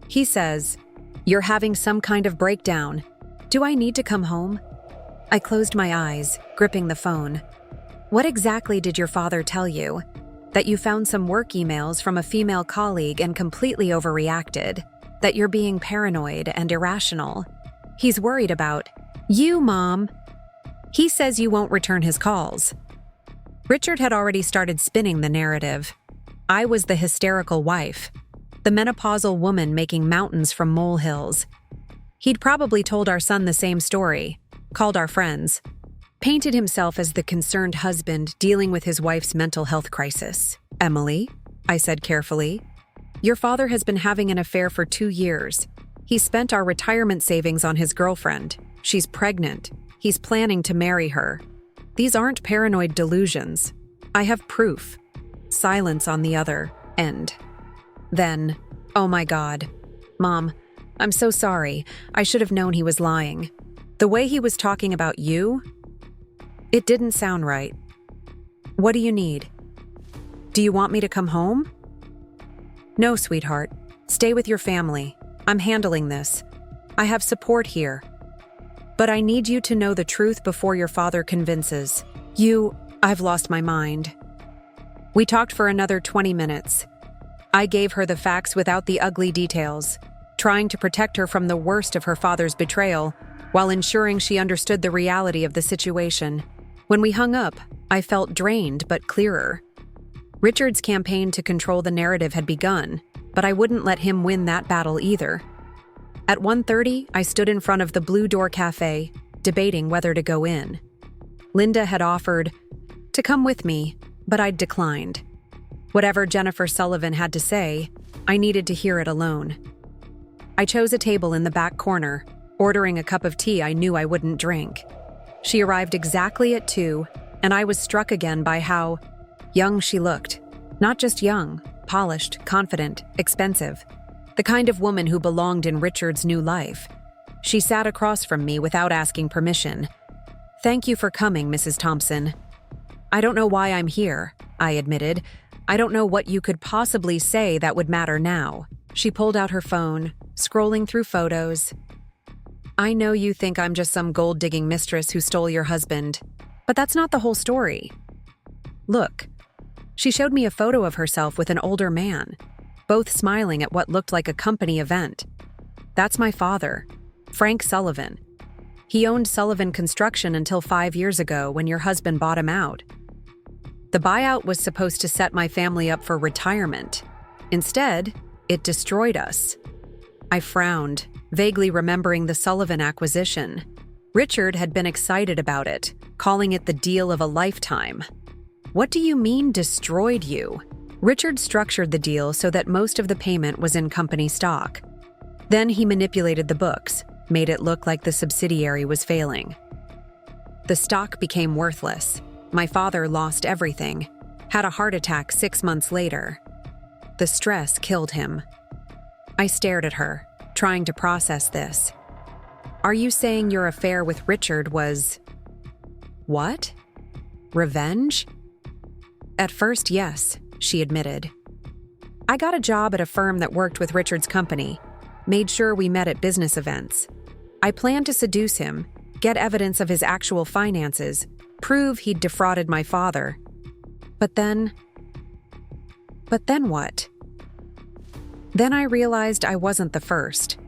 "He says, you're having some kind of breakdown. Do I need to come home?" I closed my eyes, gripping the phone. "What exactly did your father tell you? That you found some work emails from a female colleague and completely overreacted? That you're being paranoid and irrational? He's worried about you, Mom. He says you won't return his calls." Richard had already started spinning the narrative. I was the hysterical wife, the menopausal woman making mountains from molehills. He'd probably told our son the same story, called our friends, painted himself as the concerned husband dealing with his wife's mental health crisis. "Emily," I said carefully, "your father has been having an affair for 2 years. He spent our retirement savings on his girlfriend. She's pregnant. He's planning to marry her. These aren't paranoid delusions. I have proof." Silence on the other end. Then, "Oh my God. Mom, I'm so sorry. I should have known he was lying. The way he was talking about you, it didn't sound right. What do you need? Do you want me to come home?" "No, sweetheart. Stay with your family. I'm handling this. I have support here. But I need you to know the truth before your father convinces you I've lost my mind." We talked for another 20 minutes. I gave her the facts without the ugly details, trying to protect her from the worst of her father's betrayal, while ensuring she understood the reality of the situation. When we hung up, I felt drained but clearer. Richard's campaign to control the narrative had begun, but I wouldn't let him win that battle either. At 1:30, I stood in front of the Blue Door Cafe, debating whether to go in. Linda had offered to come with me, but I'd declined. Whatever Jennifer Sullivan had to say, I needed to hear it alone. I chose a table in the back corner, ordering a cup of tea I knew I wouldn't drink. She arrived exactly at 2, and I was struck again by how young she looked. Not just young, polished, confident, expensive. The kind of woman who belonged in Richard's new life. She sat across from me without asking permission. "Thank you for coming, Mrs. Thompson." "I don't know why I'm here," I admitted. "I don't know what you could possibly say that would matter now." She pulled out her phone, scrolling through photos. "I know you think I'm just some gold-digging mistress who stole your husband, but that's not the whole story. Look." She showed me a photo of herself with an older man, both smiling at what looked like a company event. "That's my father, Frank Sullivan. He owned Sullivan Construction until 5 years ago when your husband bought him out. The buyout was supposed to set my family up for retirement. Instead, it destroyed us." I frowned, vaguely remembering the Sullivan acquisition. Richard had been excited about it, calling it the deal of a lifetime. "What do you mean, destroyed you?" Richard structured the deal so that most of the payment was in company stock. Then he manipulated the books, made it look like the subsidiary was failing. The stock became worthless. My father lost everything, had a heart attack 6 months later. The stress killed him. I stared at her, trying to process this. "Are you saying your affair with Richard was..." "What? Revenge?" "At first, yes," she admitted. "I got a job at a firm that worked with Richard's company, made sure we met at business events. I planned to seduce him, get evidence of his actual finances, prove he'd defrauded my father. But then what? Then I realized I wasn't the first.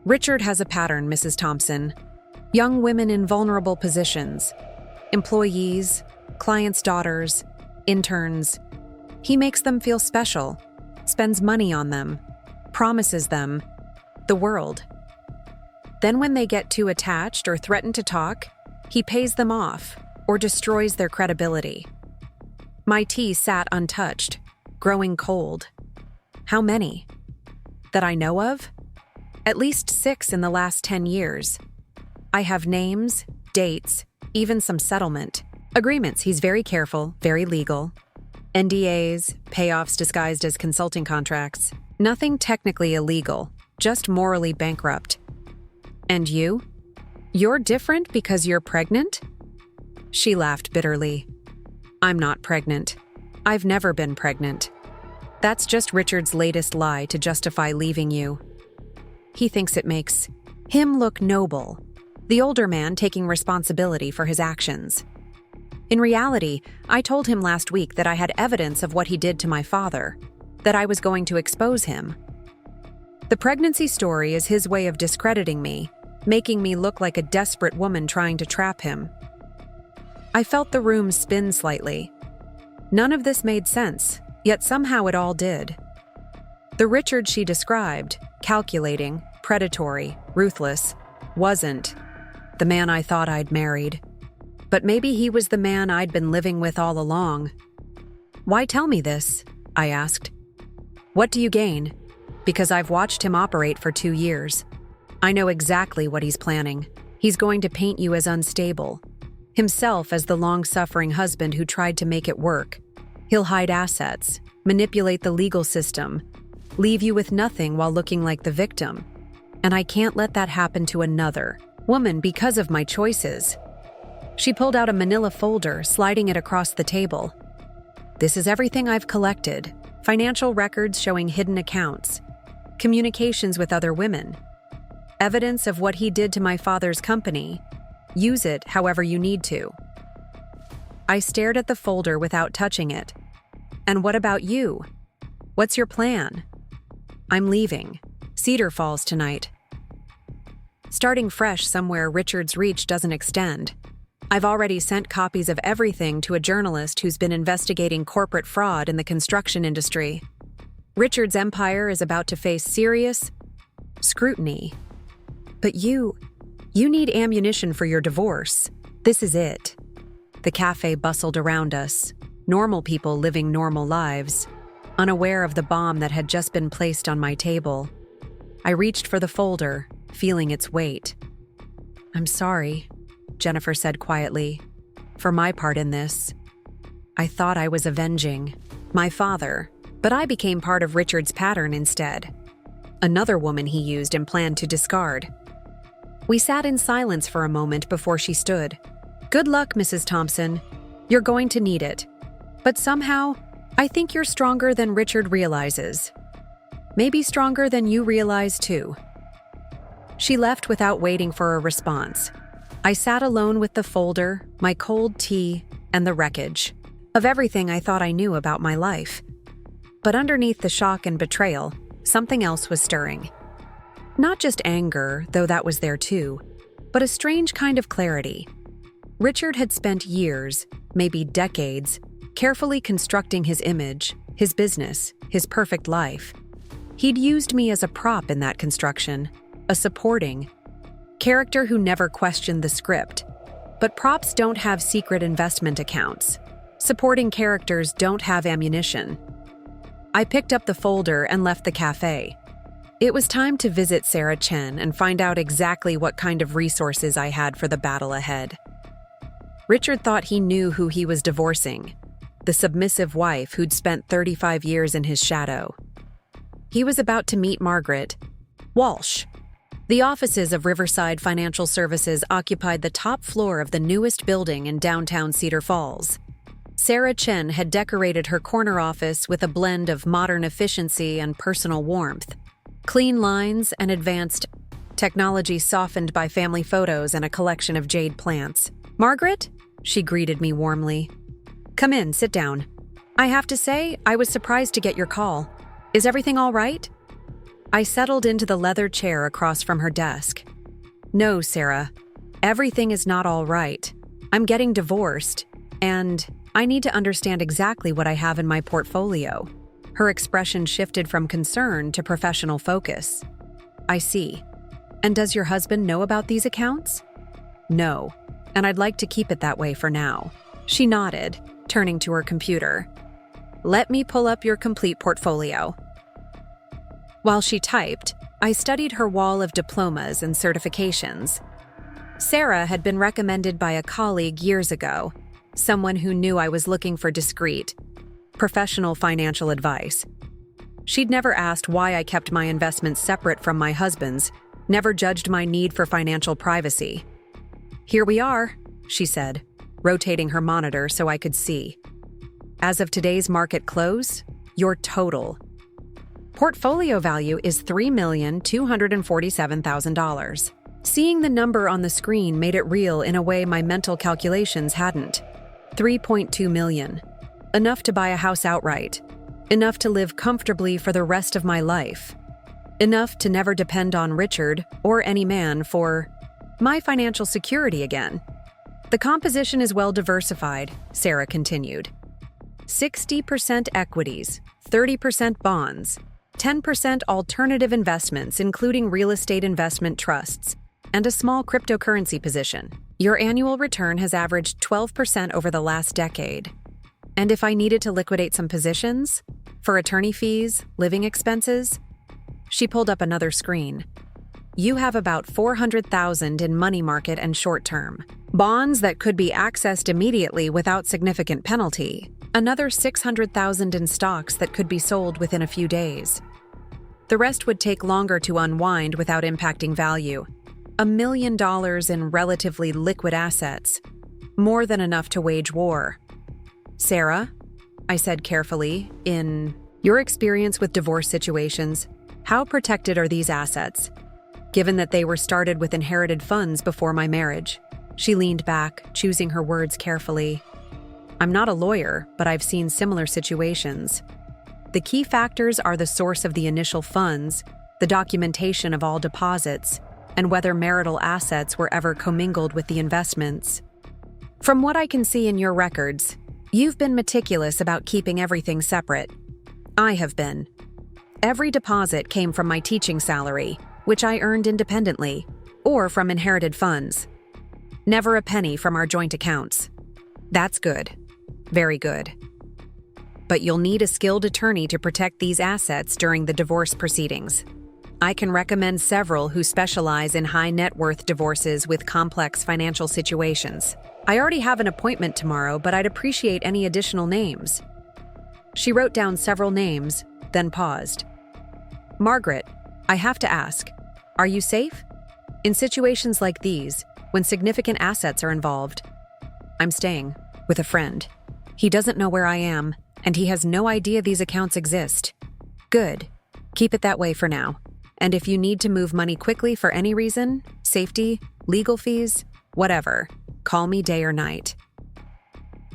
Richard has a pattern, Mrs. Thompson. Young women in vulnerable positions, employees, clients' daughters, interns. He makes them feel special, spends money on them, promises them the world. Then when they get too attached or threaten to talk, he pays them off or destroys their credibility. My tea sat untouched, growing cold. How many? That I know of? At least 6 in the last 10 years. I have names, dates, even some settlement. Agreements. He's very careful, very legal. NDAs, payoffs disguised as consulting contracts. Nothing technically illegal, just morally bankrupt. And you? You're different because you're pregnant? She laughed bitterly. I'm not pregnant. I've never been pregnant. That's just Richard's latest lie to justify leaving you. He thinks it makes him look noble, the older man taking responsibility for his actions. In reality, I told him last week that I had evidence of what he did to my father, that I was going to expose him. The pregnancy story is his way of discrediting me, making me look like a desperate woman trying to trap him. I felt the room spin slightly. None of this made sense, yet somehow it all did. The Richard she described, calculating, predatory, ruthless, wasn't the man I thought I'd married. But maybe he was the man I'd been living with all along. Why tell me this? I asked. What do you gain? Because I've watched him operate for 2 years. I know exactly what he's planning. He's going to paint you as unstable, himself as the long-suffering husband who tried to make it work. He'll hide assets, manipulate the legal system, leave you with nothing while looking like the victim. And I can't let that happen to another woman because of my choices. She pulled out a manila folder, sliding it across the table. This is everything I've collected. Financial records showing hidden accounts, communications with other women, evidence of what he did to my father's company. Use it however you need to. I stared at the folder without touching it. And what about you? What's your plan? I'm leaving. Cedar Falls tonight. Starting fresh somewhere Richard's reach doesn't extend. I've already sent copies of everything to a journalist who's been investigating corporate fraud in the construction industry. Richard's empire is about to face serious scrutiny. But you need ammunition for your divorce. This is it. The cafe bustled around us, normal people living normal lives, unaware of the bomb that had just been placed on my table. I reached for the folder, feeling its weight. I'm sorry, Jennifer said quietly, for my part in this. I thought I was avenging my father, but I became part of Richard's pattern instead. Another woman he used and planned to discard. We sat in silence for a moment before she stood. Good luck, Mrs. Thompson. You're going to need it. But somehow, I think you're stronger than Richard realizes. Maybe stronger than you realize too. She left without waiting for a response. I sat alone with the folder, my cold tea, and the wreckage of everything I thought I knew about my life. But underneath the shock and betrayal, something else was stirring. Not just anger, though that was there too, but a strange kind of clarity. Richard had spent years, maybe decades, carefully constructing his image, his business, his perfect life. He'd used me as a prop in that construction, a supporting character who never questioned the script. But props don't have secret investment accounts. Supporting characters don't have ammunition. I picked up the folder and left the cafe. It was time to visit Sarah Chen and find out exactly what kind of resources I had for the battle ahead. Richard thought he knew who he was divorcing, the submissive wife who'd spent 35 years in his shadow. He was about to meet Margaret Walsh. The offices of Riverside Financial Services occupied the top floor of the newest building in downtown Cedar Falls. Sarah Chen had decorated her corner office with a blend of modern efficiency and personal warmth. Clean lines and advanced technology softened by family photos and a collection of jade plants. "Margaret?" She greeted me warmly. "Come in, sit down. I have to say, I was surprised to get your call. Is everything all right?" I settled into the leather chair across from her desk. "No, Sarah. Everything is not all right. I'm getting divorced, and I need to understand exactly what I have in my portfolio." Her expression shifted from concern to professional focus. "I see. And does your husband know about these accounts?" "No, and I'd like to keep it that way for now." She nodded, turning to her computer. "Let me pull up your complete portfolio." While she typed, I studied her wall of diplomas and certifications. Sarah had been recommended by a colleague years ago, someone who knew I was looking for discreet, professional financial advice. She'd never asked why I kept my investments separate from my husband's, never judged my need for financial privacy. "Here we are," she said, rotating her monitor so I could see. "As of today's market close, your total portfolio value is $3,247,000. Seeing the number on the screen made it real in a way my mental calculations hadn't. 3.2 million. Enough to buy a house outright. Enough to live comfortably for the rest of my life. Enough to never depend on Richard or any man for my financial security again. The composition is well diversified," Sarah continued. 60% equities, 30% bonds, 10% alternative investments including real estate investment trusts, and a small cryptocurrency position. Your annual return has averaged 12% over the last decade. And if I needed to liquidate some positions, for attorney fees, living expenses, she pulled up another screen. You have about $400,000 in money market and short-term bonds that could be accessed immediately without significant penalty. Another $600,000 in stocks that could be sold within a few days. The rest would take longer to unwind without impacting value. $1 million in relatively liquid assets. More than enough to wage war. "Sarah," I said carefully, "in your experience with divorce situations, how protected are these assets, given that they were started with inherited funds before my marriage?" She leaned back, choosing her words carefully. "I'm not a lawyer, but I've seen similar situations. The key factors are the source of the initial funds, the documentation of all deposits, and whether marital assets were ever commingled with the investments. From what I can see in your records, you've been meticulous about keeping everything separate. I have been. Every deposit came from my teaching salary, which I earned independently, or from inherited funds. Never a penny from our joint accounts. That's good. Very good. But you'll need a skilled attorney to protect these assets during the divorce proceedings. I can recommend several who specialize in high net worth divorces with complex financial situations. I already have an appointment tomorrow, but I'd appreciate any additional names." She wrote down several names, then paused. "Margaret, I have to ask, are you safe? In situations like these, when significant assets are involved." "I'm staying with a friend. He doesn't know where I am, and he has no idea these accounts exist." "Good. Keep it that way for now. And if you need to move money quickly for any reason, safety, legal fees, whatever, call me day or night."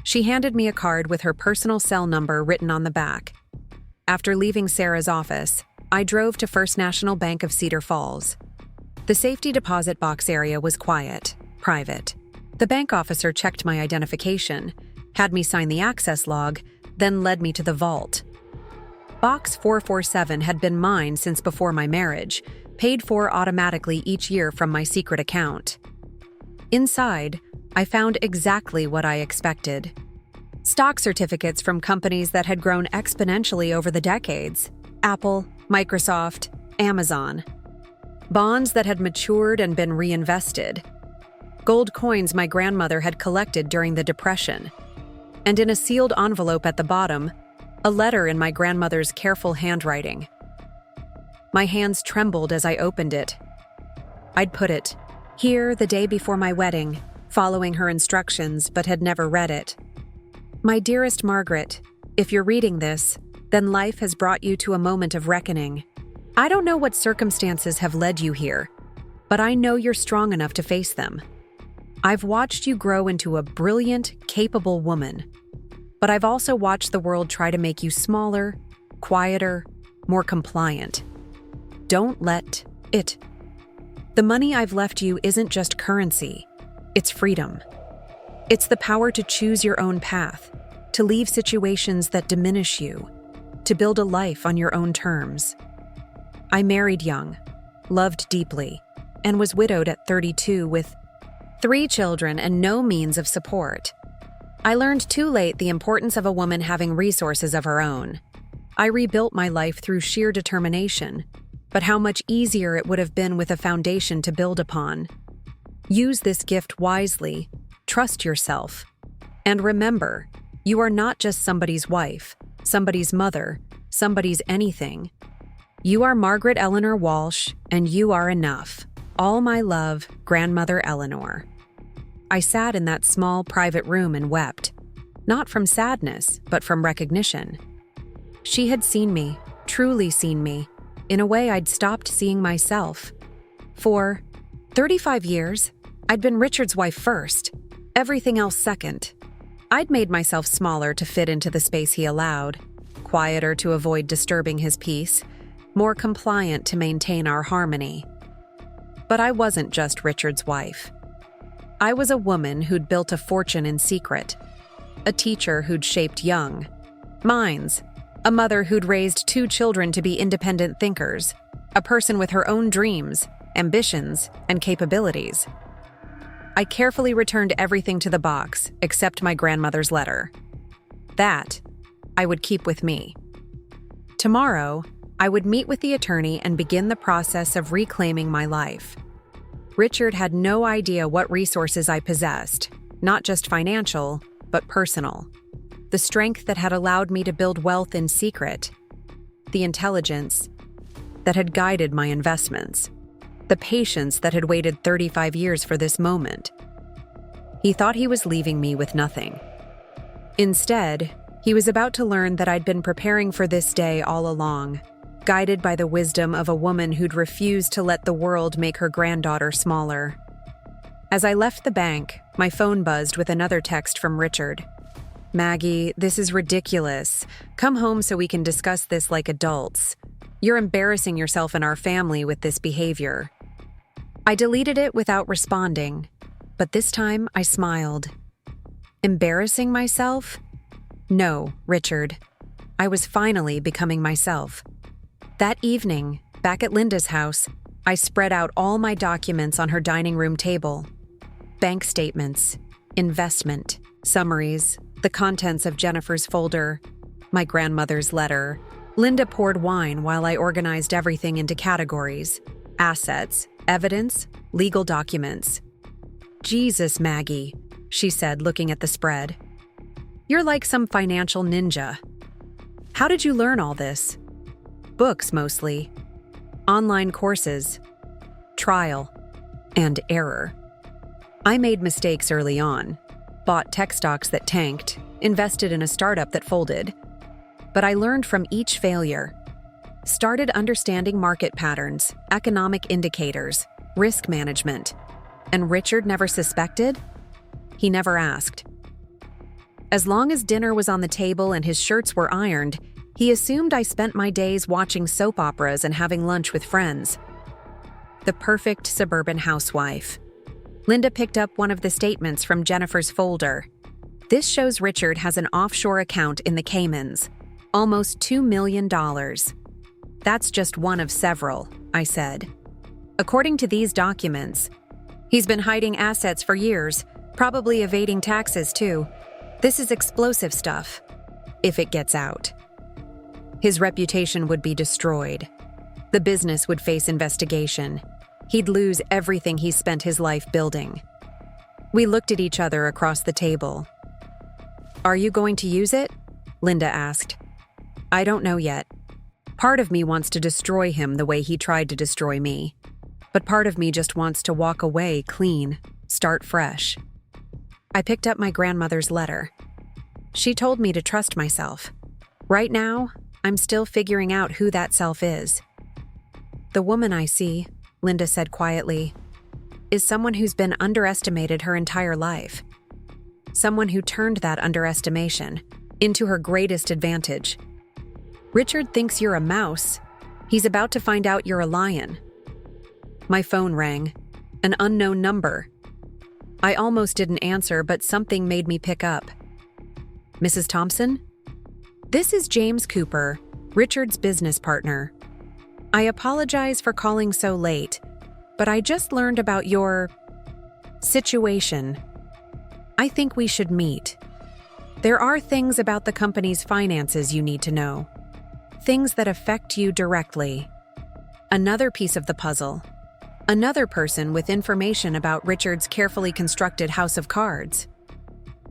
She handed me a card with her personal cell number written on the back. After leaving Sarah's office, I drove to First National Bank of Cedar Falls. The safety deposit box area was quiet, private. The bank officer checked my identification, had me sign the access log, then led me to the vault. Box 447 had been mine since before my marriage, paid for automatically each year from my secret account. Inside, I found exactly what I expected. Stock certificates from companies that had grown exponentially over the decades: Apple, Microsoft, Amazon. Bonds that had matured and been reinvested. Gold coins my grandmother had collected during the Depression. And in a sealed envelope at the bottom, a letter in my grandmother's careful handwriting. My hands trembled as I opened it. I'd put it here the day before my wedding, following her instructions, but had never read it. "My dearest Margaret, if you're reading this, then life has brought you to a moment of reckoning. I don't know what circumstances have led you here, but I know you're strong enough to face them. I've watched you grow into a brilliant, capable woman. But I've also watched the world try to make you smaller, quieter, more compliant. Don't let it. The money I've left you isn't just currency, it's freedom. It's the power to choose your own path, to leave situations that diminish you, to build a life on your own terms. I married young, loved deeply, and was widowed at 32 with 3 children and no means of support. I learned too late the importance of a woman having resources of her own. I rebuilt my life through sheer determination, but how much easier it would have been with a foundation to build upon. Use this gift wisely, trust yourself, and remember, you are not just somebody's wife, somebody's mother, somebody's anything. You are Margaret Eleanor Walsh, and you are enough. All my love, Grandmother Eleanor. I sat in that small private room and wept, not from sadness, but from recognition. She had seen me, truly seen me, in a way I'd stopped seeing myself. For 35 years, I'd been Richard's wife first, everything else second. I'd made myself smaller to fit into the space he allowed, quieter to avoid disturbing his peace, more compliant to maintain our harmony. But I wasn't just Richard's wife. I was a woman who'd built a fortune in secret, a teacher who'd shaped young minds, a mother who'd raised 2 children to be independent thinkers, a person with her own dreams, ambitions, and capabilities. I carefully returned everything to the box except my grandmother's letter. That I would keep with me. Tomorrow, I would meet with the attorney and begin the process of reclaiming my life. Richard had no idea what resources I possessed, not just financial, but personal. The strength that had allowed me to build wealth in secret. The intelligence that had guided my investments. The patience that had waited 35 years for this moment. He thought he was leaving me with nothing. Instead, he was about to learn that I'd been preparing for this day all along, guided by the wisdom of a woman who'd refused to let the world make her granddaughter smaller. As I left the bank, my phone buzzed with another text from Richard. "Maggie, this is ridiculous. Come home so we can discuss this like adults. You're embarrassing yourself and our family with this behavior." I deleted it without responding, but this time I smiled. Embarrassing myself? No, Richard. I was finally becoming myself. That evening, back at Linda's house, I spread out all my documents on her dining room table. Bank statements, investment, summaries, the contents of Jennifer's folder, my grandmother's letter. Linda poured wine while I organized everything into categories: assets, evidence, legal documents. "Jesus, Maggie," she said, looking at the spread. "You're like some financial ninja. How did you learn all this?" "Books, mostly. Online courses. Trial. And error. I made mistakes early on. Bought tech stocks that tanked, invested in a startup that folded. But I learned from each failure. Started understanding market patterns, economic indicators, risk management. And Richard never suspected? He never asked. As long as dinner was on the table and his shirts were ironed, he assumed I spent my days watching soap operas and having lunch with friends. The perfect suburban housewife. Linda picked up one of the statements from Jennifer's folder. "This shows Richard has an offshore account in the Caymans. Almost $2 million. "That's just one of several," I said. "According to these documents, he's been hiding assets for years, probably evading taxes too. This is explosive stuff, if it gets out. His reputation would be destroyed. The business would face investigation. He'd lose everything he spent his life building." We looked at each other across the table. "Are you going to use it?" Linda asked. "I don't know yet. Part of me wants to destroy him the way he tried to destroy me. But part of me just wants to walk away clean, start fresh." I picked up my grandmother's letter. She told me to trust myself. Right now, I'm still figuring out who that self is. "The woman I see," Linda said quietly, "is someone who's been underestimated her entire life. Someone who turned that underestimation into her greatest advantage. Richard thinks you're a mouse. He's about to find out you're a lion." My phone rang. An unknown number. I almost didn't answer, but something made me pick up. "Mrs. Thompson?" "This is James Cooper, Richard's business partner. I apologize for calling so late, but I just learned about your situation. I think we should meet. There are things about the company's finances you need to know. Things that affect you directly. Another piece of the puzzle. Another person with information about Richard's carefully constructed house of cards."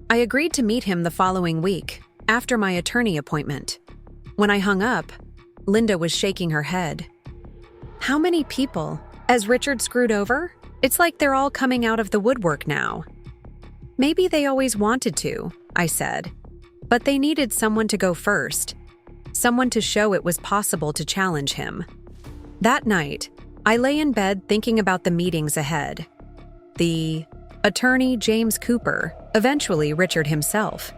I agreed to meet him the following week, after my attorney appointment. When I hung up, Linda was shaking her head. How many people? As Richard screwed over? It's like they're all coming out of the woodwork now. Maybe they always wanted to, I said. But they needed someone to go first. Someone to show it was possible to challenge him. That night, I lay in bed thinking about the meetings ahead. The attorney James Cooper, eventually Richard himself.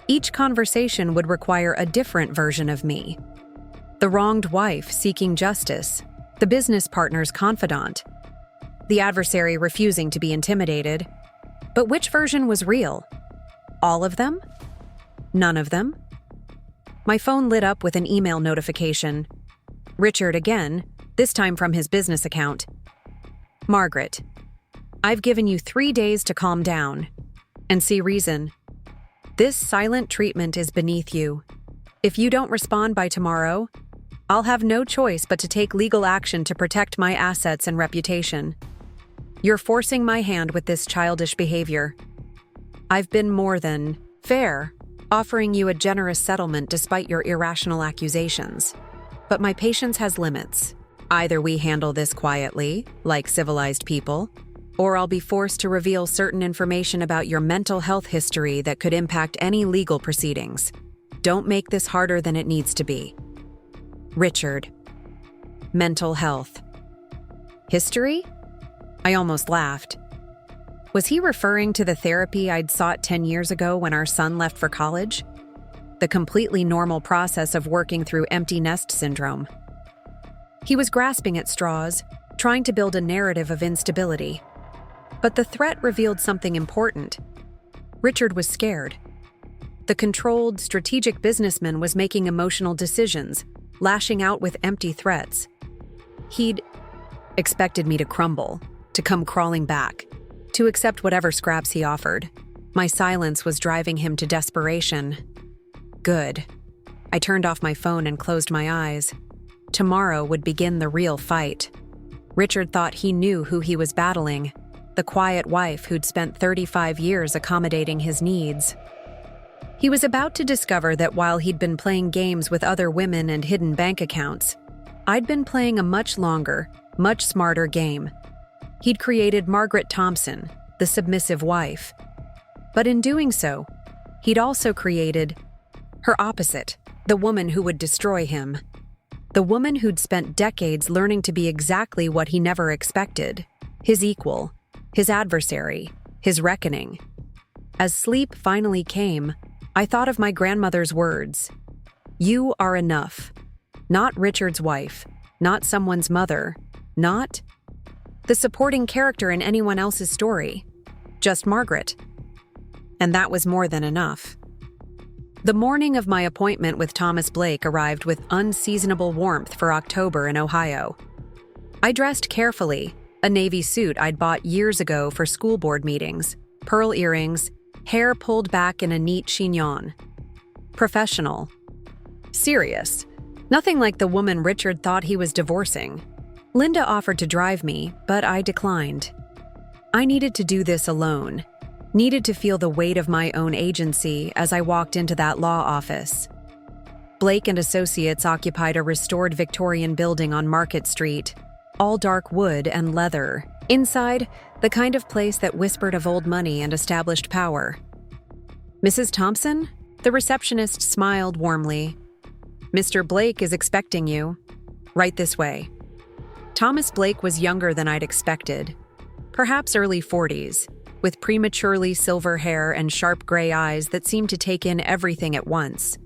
Each conversation would require a different version of me. The wronged wife seeking justice, the business partner's confidant, the adversary refusing to be intimidated. But which version was real? All of them? None of them? My phone lit up with an email notification. Richard again, this time from his business account. Margaret, I've given you 3 days to calm down and see reason. This silent treatment is beneath you. If you don't respond by tomorrow, I'll have no choice but to take legal action to protect my assets and reputation. You're forcing my hand with this childish behavior. I've been more than fair, offering you a generous settlement despite your irrational accusations. But my patience has limits. Either we handle this quietly, like civilized people, or I'll be forced to reveal certain information about your mental health history that could impact any legal proceedings. Don't make this harder than it needs to be. Richard. Mental health. History? I almost laughed. Was he referring to the therapy I'd sought 10 years ago when our son left for college? The completely normal process of working through empty nest syndrome. He was grasping at straws, trying to build a narrative of instability. But the threat revealed something important. Richard was scared. The controlled, strategic businessman was making emotional decisions, lashing out with empty threats. He'd expected me to crumble, to come crawling back, to accept whatever scraps he offered. My silence was driving him to desperation. Good. I turned off my phone and closed my eyes. Tomorrow would begin the real fight. Richard thought he knew who he was battling, the quiet wife who'd spent 35 years accommodating his needs. He was about to discover that while he'd been playing games with other women and hidden bank accounts, I'd been playing a much longer, much smarter game. He'd created Margaret Thompson, the submissive wife. But in doing so, he'd also created her opposite, the woman who would destroy him. The woman who'd spent decades learning to be exactly what he never expected, his equal, his adversary, his reckoning. As sleep finally came, I thought of my grandmother's words. You are enough. Not Richard's wife, not someone's mother, not the supporting character in anyone else's story, just Margaret. And that was more than enough. The morning of my appointment with Thomas Blake arrived with unseasonable warmth for October in Ohio. I dressed carefully, a navy suit I'd bought years ago for school board meetings, pearl earrings, hair pulled back in a neat chignon. Professional. Serious. Nothing like the woman Richard thought he was divorcing. Linda offered to drive me, but I declined. I needed to do this alone. Needed to feel the weight of my own agency as I walked into that law office. Blake and Associates occupied a restored Victorian building on Market Street, all dark wood and leather. Inside, the kind of place that whispered of old money and established power. Mrs. Thompson? The receptionist smiled warmly. Mr. Blake is expecting you. Right this way. Thomas Blake was younger than I'd expected. Perhaps early 40s, with prematurely silver hair and sharp gray eyes that seemed to take in everything at once.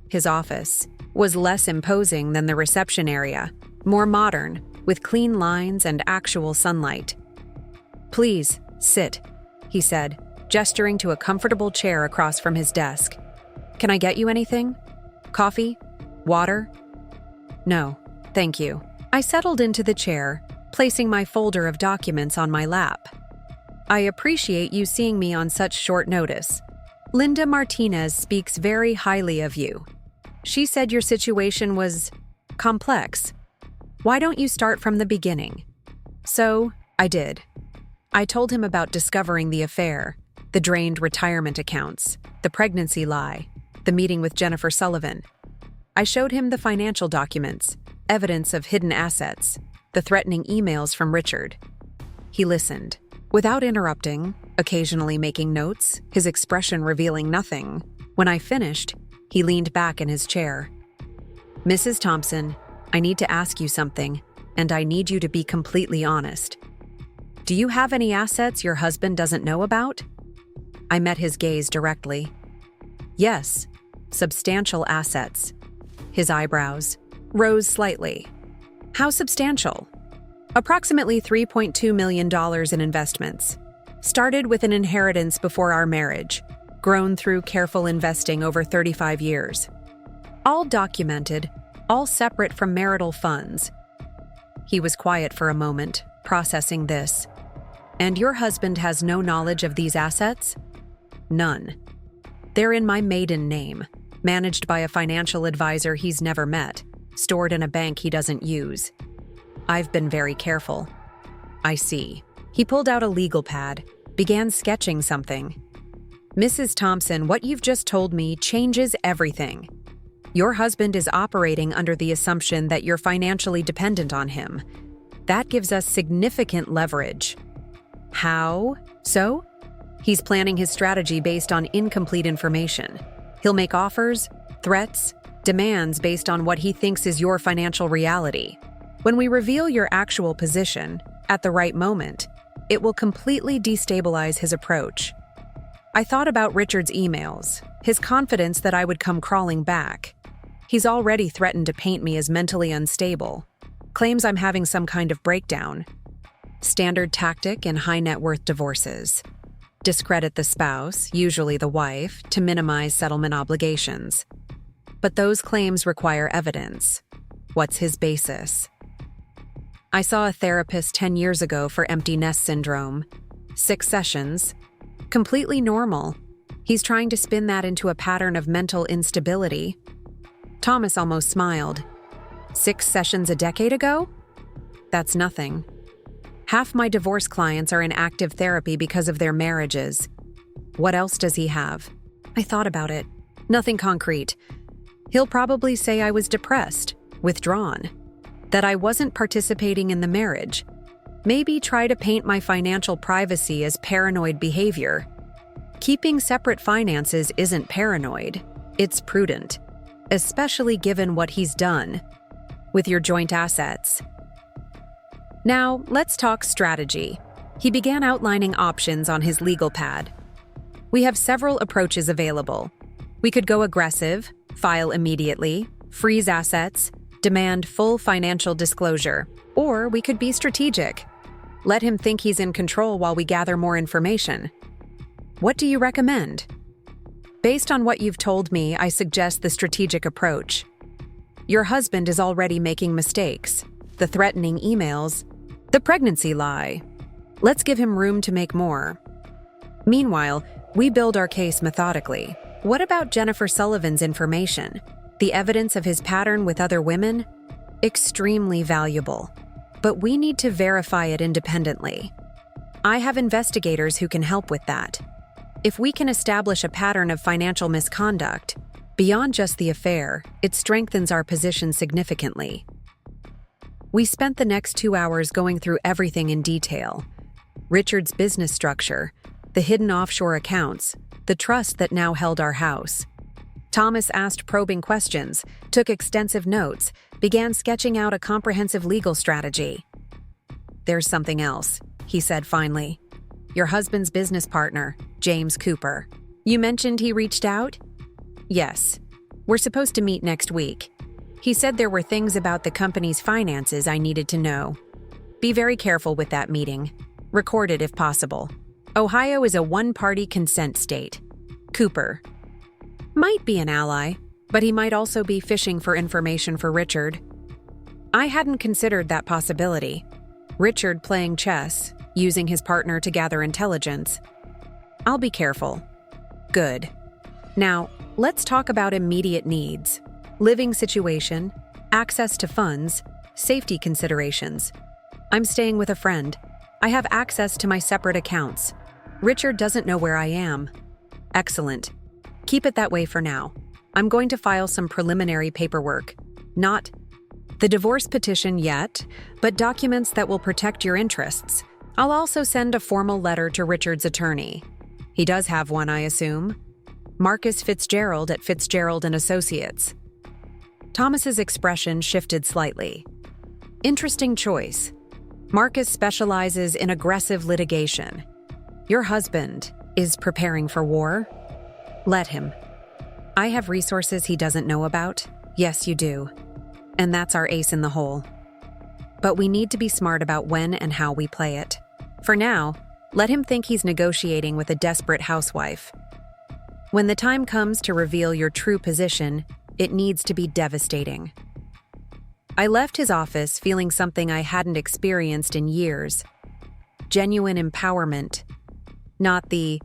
His office was less imposing than the reception area, more modern, with clean lines and actual sunlight. Please, sit, he said, gesturing to a comfortable chair across from his desk. Can I get you anything? Coffee? Water? No, thank you. I settled into the chair, placing my folder of documents on my lap. I appreciate you seeing me on such short notice. Linda Martinez speaks very highly of you. She said your situation was complex. Why don't you start from the beginning? So, I did. I told him about discovering the affair, the drained retirement accounts, the pregnancy lie, the meeting with Jennifer Sullivan. I showed him the financial documents, evidence of hidden assets, the threatening emails from Richard. He listened, without interrupting, occasionally making notes, his expression revealing nothing. When I finished, he leaned back in his chair. "Mrs. Thompson, I need to ask you something, and I need you to be completely honest. Do you have any assets your husband doesn't know about?" I met his gaze directly. "Yes, substantial assets." His eyebrows rose slightly. "How substantial?" "Approximately $3.2 million in investments. Started with an inheritance before our marriage, grown through careful investing over 35 years. All documented, all separate from marital funds." He was quiet for a moment, processing this. "And your husband has no knowledge of these assets?" "None. They're in my maiden name, managed by a financial advisor he's never met, stored in a bank he doesn't use. I've been very careful." "I see." He pulled out a legal pad, began sketching something. "Mrs. Thompson, what you've just told me changes everything. Your husband is operating under the assumption that you're financially dependent on him. That gives us significant leverage." "How so?" "He's planning his strategy based on incomplete information. He'll make offers, threats, demands based on what he thinks is your financial reality. When we reveal your actual position, at the right moment, it will completely destabilize his approach." I thought about Richard's emails, his confidence that I would come crawling back. He's already threatened to paint me as mentally unstable, claims I'm having some kind of breakdown. Standard tactic in high-net-worth divorces. Discredit the spouse, usually the wife, to minimize settlement obligations. But those claims require evidence. What's his basis? I saw a therapist 10 years ago for empty nest syndrome. 6 sessions. Completely normal. He's trying to spin that into a pattern of mental instability. Thomas almost smiled. 6 sessions a decade ago? That's nothing. Half my divorce clients are in active therapy because of their marriages. What else does he have? I thought about it. Nothing concrete. He'll probably say I was depressed, withdrawn, that I wasn't participating in the marriage. Maybe try to paint my financial privacy as paranoid behavior. Keeping separate finances isn't paranoid. It's prudent, especially given what he's done with your joint assets. Now, let's talk strategy. He began outlining options on his legal pad. We have several approaches available. We could go aggressive, file immediately, freeze assets, demand full financial disclosure, or we could be strategic. Let him think he's in control while we gather more information. What do you recommend? Based on what you've told me, I suggest the strategic approach. Your husband is already making mistakes. The threatening emails, the pregnancy lie. Let's give him room to make more. Meanwhile, we build our case methodically. What about Jennifer Sullivan's information? The evidence of his pattern with other women? Extremely valuable. But we need to verify it independently. I have investigators who can help with that. If we can establish a pattern of financial misconduct, beyond just the affair, it strengthens our position significantly. We spent the next 2 hours going through everything in detail. Richard's business structure, the hidden offshore accounts, the trust that now held our house. Thomas asked probing questions, took extensive notes, began sketching out a comprehensive legal strategy. "There's something else," he said finally. "Your husband's business partner, James Cooper. You mentioned he reached out?" "Yes. We're supposed to meet next week. He said there were things about the company's finances I needed to know. Be very careful with that meeting. Record it if possible. Ohio is a one-party consent state. Cooper might be an ally, but he might also be fishing for information for Richard. I hadn't considered that possibility. Richard playing chess, using his partner to gather intelligence. I'll be careful." "Good. Now, let's talk about immediate needs. Living situation, access to funds, safety considerations. I'm staying with a friend. I have access to my separate accounts. Richard doesn't know where I am." "Excellent. Keep it that way for now. I'm going to file some preliminary paperwork. Not the divorce petition yet, but documents that will protect your interests. I'll also send a formal letter to Richard's attorney. He does have one, I assume. Marcus Fitzgerald at Fitzgerald and Associates. Thomas's expression shifted slightly. Interesting choice. Marcus specializes in aggressive litigation. Your husband is preparing for war? Let him. I have resources he doesn't know about. Yes, you do. And that's our ace in the hole. But we need to be smart about when and how we play it. For now, let him think he's negotiating with a desperate housewife. When the time comes to reveal your true position, it needs to be devastating. I left his office feeling something I hadn't experienced in years. Genuine empowerment. Not the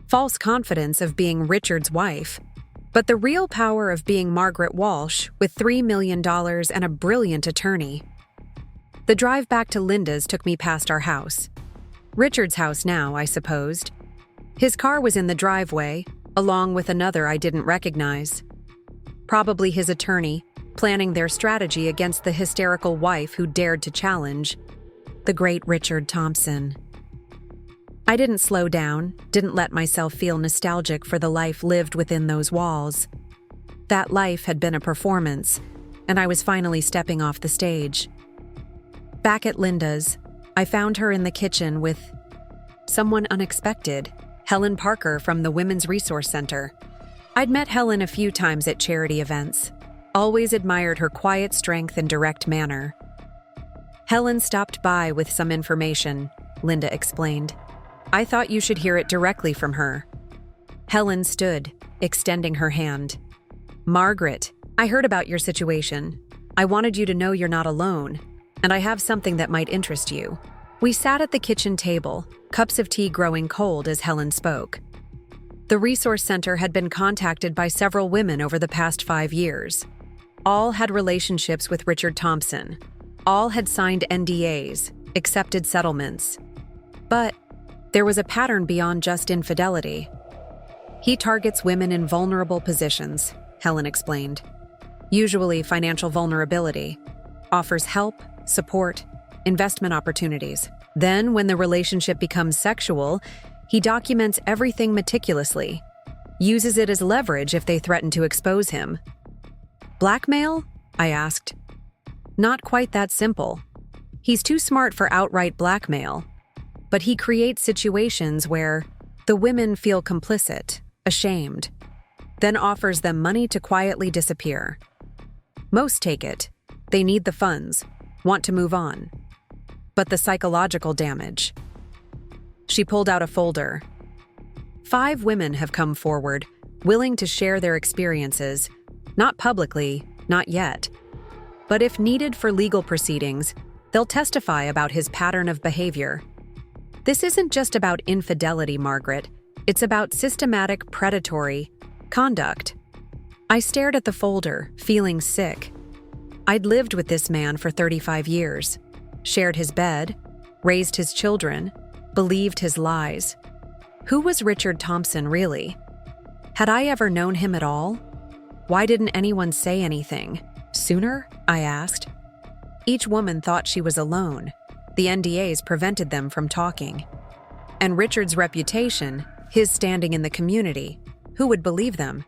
false confidence of being Richard's wife, but the real power of being Margaret Walsh with $3 million and a brilliant attorney. The drive back to Linda's took me past our house. Richard's house now, I supposed. His car was in the driveway, along with another I didn't recognize. Probably his attorney, planning their strategy against the hysterical wife who dared to challenge the great Richard Thompson. I didn't slow down, didn't let myself feel nostalgic for the life lived within those walls. That life had been a performance, and I was finally stepping off the stage. Back at Linda's, I found her in the kitchen with someone unexpected, Helen Parker from the Women's Resource Center. I'd met Helen a few times at charity events, always admired her quiet strength and direct manner. Helen stopped by with some information, Linda explained. I thought you should hear it directly from her. Helen stood, extending her hand. Margaret, I heard about your situation. I wanted you to know you're not alone, and I have something that might interest you. We sat at the kitchen table, cups of tea growing cold as Helen spoke. The Resource Center had been contacted by several women over the past 5 years. All had relationships with Richard Thompson. All had signed NDAs, accepted settlements. But there was a pattern beyond just infidelity. He targets women in vulnerable positions, Helen explained. Usually financial vulnerability. Offers help, support, investment opportunities. Then, when the relationship becomes sexual, he documents everything meticulously. Uses it as leverage if they threaten to expose him. Blackmail? I asked. Not quite that simple. He's too smart for outright blackmail. But he creates situations where the women feel complicit, ashamed, then offers them money to quietly disappear. Most take it. They need the funds, want to move on. But the psychological damage. She pulled out a folder. 5 women have come forward, willing to share their experiences, not publicly, not yet. But if needed for legal proceedings, they'll testify about his pattern of behavior. This isn't just about infidelity, Margaret. It's about systematic, predatory conduct. I stared at the folder, feeling sick. I'd lived with this man for 35 years, shared his bed, raised his children, believed his lies. Who was Richard Thompson, really? Had I ever known him at all? Why didn't anyone say anything sooner? I asked. Each woman thought she was alone. The NDAs prevented them from talking. And Richard's reputation, his standing in the community, who would believe them?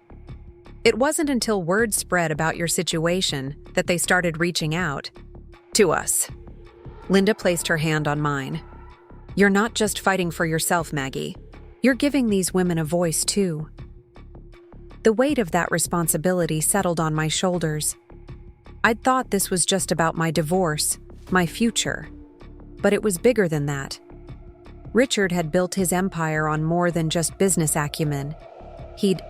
It wasn't until word spread about your situation that they started reaching out to us. Linda placed her hand on mine. You're not just fighting for yourself, Maggie. You're giving these women a voice, too. The weight of that responsibility settled on my shoulders. I'd thought this was just about my divorce, my future. But it was bigger than that. Richard had built his empire on more than just business acumen. He'd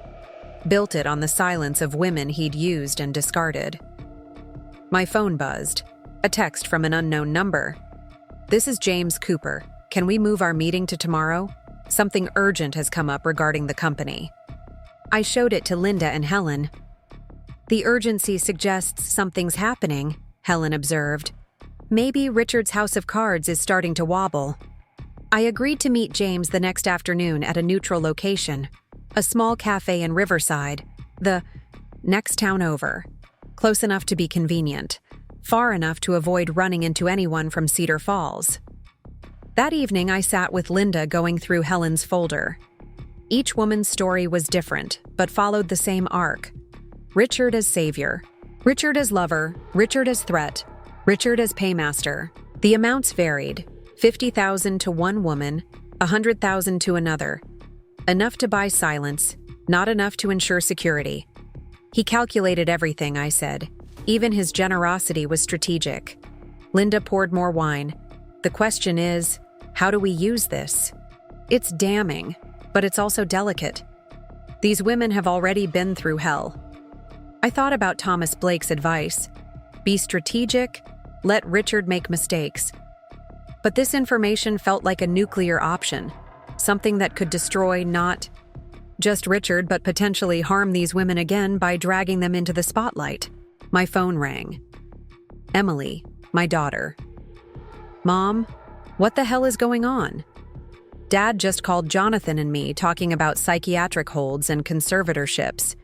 built it on the silence of women he'd used and discarded. My phone buzzed. A text from an unknown number. This is James Cooper. Can we move our meeting to tomorrow? Something urgent has come up regarding the company. I showed it to Linda and Helen. The urgency suggests something's happening, Helen observed. Maybe Richard's house of cards is starting to wobble. I agreed to meet James the next afternoon at a neutral location, a small cafe in Riverside. The next town over. Close enough to be convenient, far enough to avoid running into anyone from Cedar Falls. That evening, I sat with Linda going through Helen's folder. Each woman's story was different, but followed the same arc. Richard as savior, Richard as lover, Richard as threat, Richard as paymaster. The amounts varied, $50,000 to one woman, $100,000 to another. Enough to buy silence, not enough to ensure security. He calculated everything, I said. Even his generosity was strategic. Linda poured more wine. The question is, how do we use this? It's damning, but it's also delicate. These women have already been through hell. I thought about Thomas Blake's advice. Be strategic, let Richard make mistakes. But this information felt like a nuclear option, something that could destroy not just Richard, but potentially harm these women again by dragging them into the spotlight. My phone rang. Emily, my daughter. Mom, what the hell is going on? Dad just called Jonathan and me talking about psychiatric holds and conservatorships.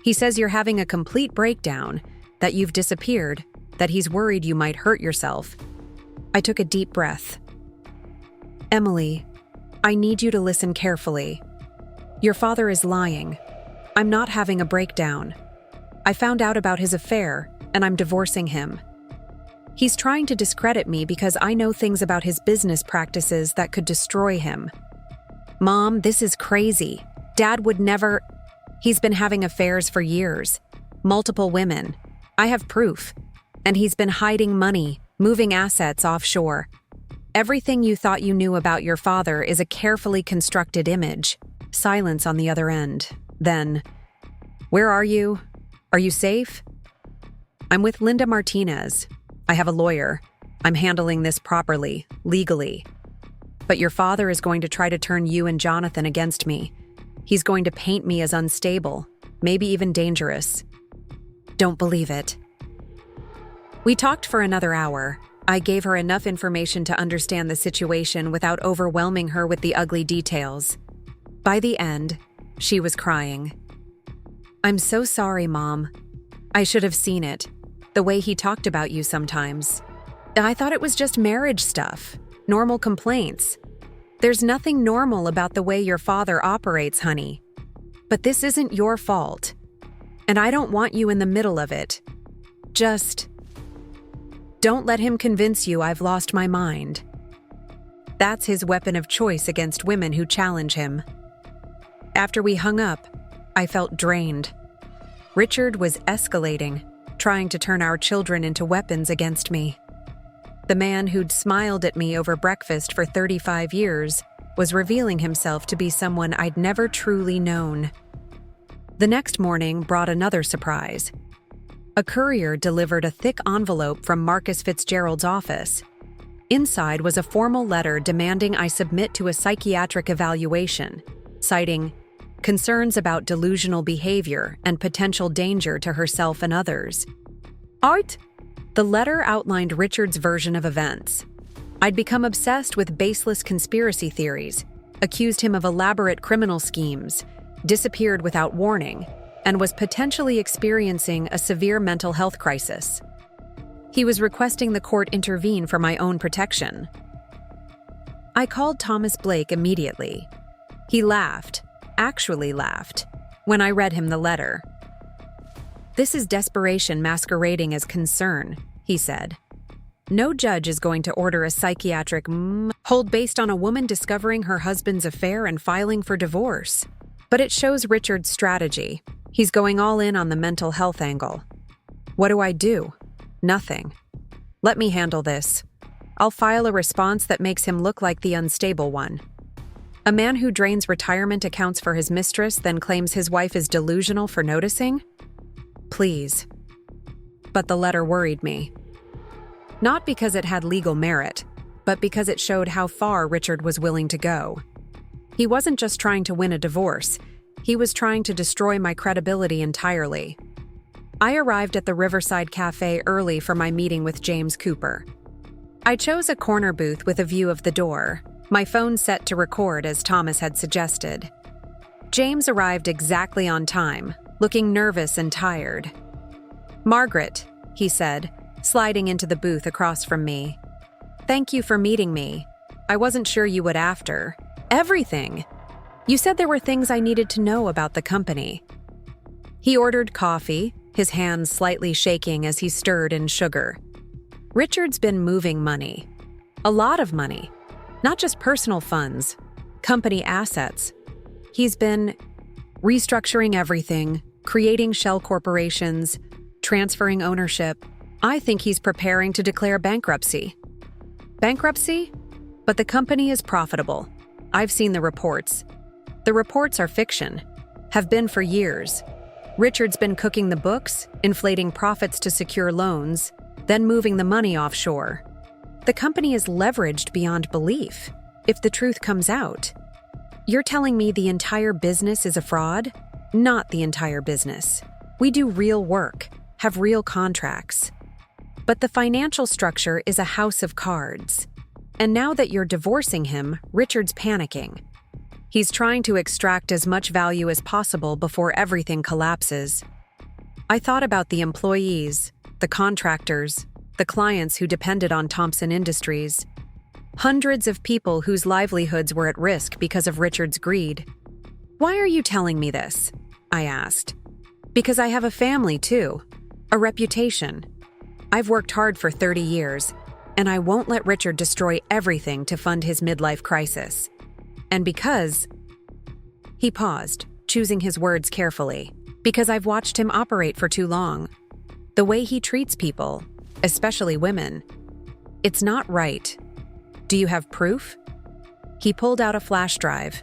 He says you're having a complete breakdown, that you've disappeared, that he's worried you might hurt yourself. I took a deep breath. Emily, I need you to listen carefully. Your father is lying. I'm not having a breakdown. I found out about his affair, and I'm divorcing him. He's trying to discredit me because I know things about his business practices that could destroy him. Mom, this is crazy. Dad would never... He's been having affairs for years. Multiple women. I have proof. And he's been hiding money, moving assets offshore. Everything you thought you knew about your father is a carefully constructed image. Silence on the other end. Then, where are you? Are you safe? I'm with Linda Martinez. I have a lawyer. I'm handling this properly, legally. But your father is going to try to turn you and Jonathan against me. He's going to paint me as unstable, maybe even dangerous. Don't believe it. We talked for another hour. I gave her enough information to understand the situation without overwhelming her with the ugly details. By the end, she was crying. I'm so sorry, Mom. I should have seen it. The way he talked about you sometimes. I thought it was just marriage stuff. Normal complaints. There's nothing normal about the way your father operates, honey. But this isn't your fault. And I don't want you in the middle of it. Just don't let him convince you I've lost my mind. That's his weapon of choice against women who challenge him. After we hung up, I felt drained. Richard was escalating, trying to turn our children into weapons against me. The man who'd smiled at me over breakfast for 35 years was revealing himself to be someone I'd never truly known. The next morning brought another surprise. A courier delivered a thick envelope from Marcus Fitzgerald's office. Inside was a formal letter demanding I submit to a psychiatric evaluation, citing concerns about delusional behavior and potential danger to herself and others. Art? The letter outlined Richard's version of events. I'd become obsessed with baseless conspiracy theories, accused him of elaborate criminal schemes, disappeared without warning, and was potentially experiencing a severe mental health crisis. He was requesting the court intervene for my own protection. I called Thomas Blake immediately. He laughed, actually laughed, when I read him the letter. This is desperation masquerading as concern, he said. No judge is going to order a psychiatric hold based on a woman discovering her husband's affair and filing for divorce. But it shows Richard's strategy. He's going all in on the mental health angle. What do I do? Nothing. Let me handle this. I'll file a response that makes him look like the unstable one. A man who drains retirement accounts for his mistress, then claims his wife is delusional for noticing? Please. But the letter worried me. Not because it had legal merit, but because it showed how far Richard was willing to go. He wasn't just trying to win a divorce, he was trying to destroy my credibility entirely. I arrived at the Riverside Cafe early for my meeting with James Cooper. I chose a corner booth with a view of the door, my phone set to record as Thomas had suggested. James arrived exactly on time, looking nervous and tired. "Margaret," he said, sliding into the booth across from me. "Thank you for meeting me. I wasn't sure you would after. Everything. You said there were things I needed to know about the company." He ordered coffee, his hands slightly shaking as he stirred in sugar. Richard's been moving money. A lot of money. Not just personal funds, company assets. He's been restructuring everything, creating shell corporations, transferring ownership. I think he's preparing to declare bankruptcy. Bankruptcy? But the company is profitable. I've seen the reports. The reports are fiction. Have been for years. Richard's been cooking the books, inflating profits to secure loans, then moving the money offshore. The company is leveraged beyond belief, if the truth comes out. You're telling me the entire business is a fraud? Not the entire business. We do real work, have real contracts. But the financial structure is a house of cards. And now that you're divorcing him, Richard's panicking. He's trying to extract as much value as possible before everything collapses. I thought about the employees, the contractors, the clients who depended on Thompson Industries. Hundreds of people whose livelihoods were at risk because of Richard's greed. "Why are you telling me this?" I asked. "Because I have a family too, a reputation. I've worked hard for 30 years, and I won't let Richard destroy everything to fund his midlife crisis. And because..." He paused, choosing his words carefully. "Because I've watched him operate for too long. The way he treats people, especially women. It's not right. Do you have proof?" He pulled out a flash drive.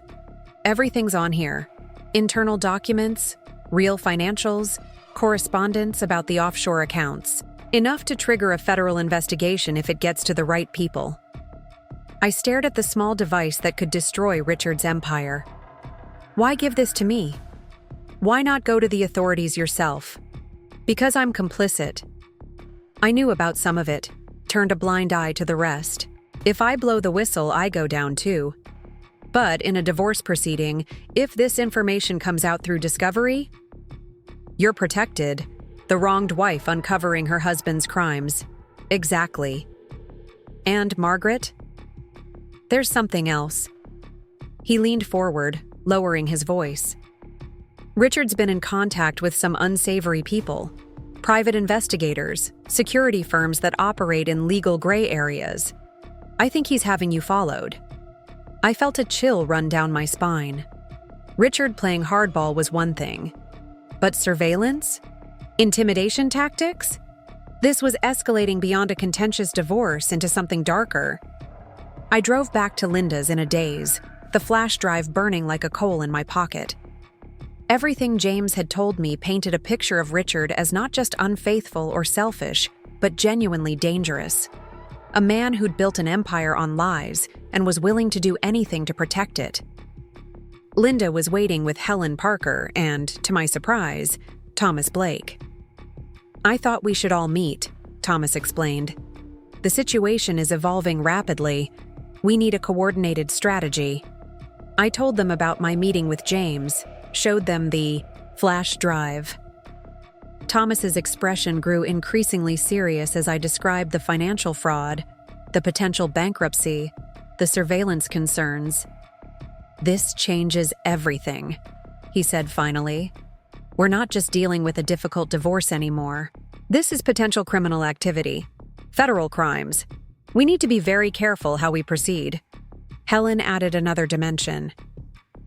"Everything's on here. Internal documents, real financials, correspondence about the offshore accounts. Enough to trigger a federal investigation if it gets to the right people." I stared at the small device that could destroy Richard's empire. "Why give this to me? Why not go to the authorities yourself?" "Because I'm complicit." I knew about some of it, turned a blind eye to the rest. If I blow the whistle, I go down too. But in a divorce proceeding, if this information comes out through discovery, you're protected. The wronged wife uncovering her husband's crimes. Exactly. And Margaret? There's something else. He leaned forward, lowering his voice. Richard's been in contact with some unsavory people. Private investigators, security firms that operate in legal gray areas. I think he's having you followed. I felt a chill run down my spine. Richard playing hardball was one thing. But surveillance? Intimidation tactics? This was escalating beyond a contentious divorce into something darker. I drove back to Linda's in a daze, the flash drive burning like a coal in my pocket. Everything James had told me painted a picture of Richard as not just unfaithful or selfish, but genuinely dangerous. A man who'd built an empire on lies and was willing to do anything to protect it. Linda was waiting with Helen Parker and, to my surprise, Thomas Blake. "I thought we should all meet," Thomas explained. "The situation is evolving rapidly. We need a coordinated strategy." I told them about my meeting with James, showed them the flash drive. Thomas's expression grew increasingly serious as I described the financial fraud, the potential bankruptcy, the surveillance concerns. "This changes everything," he said finally. "We're not just dealing with a difficult divorce anymore. This is potential criminal activity, federal crimes. We need to be very careful how we proceed." Helen added another dimension.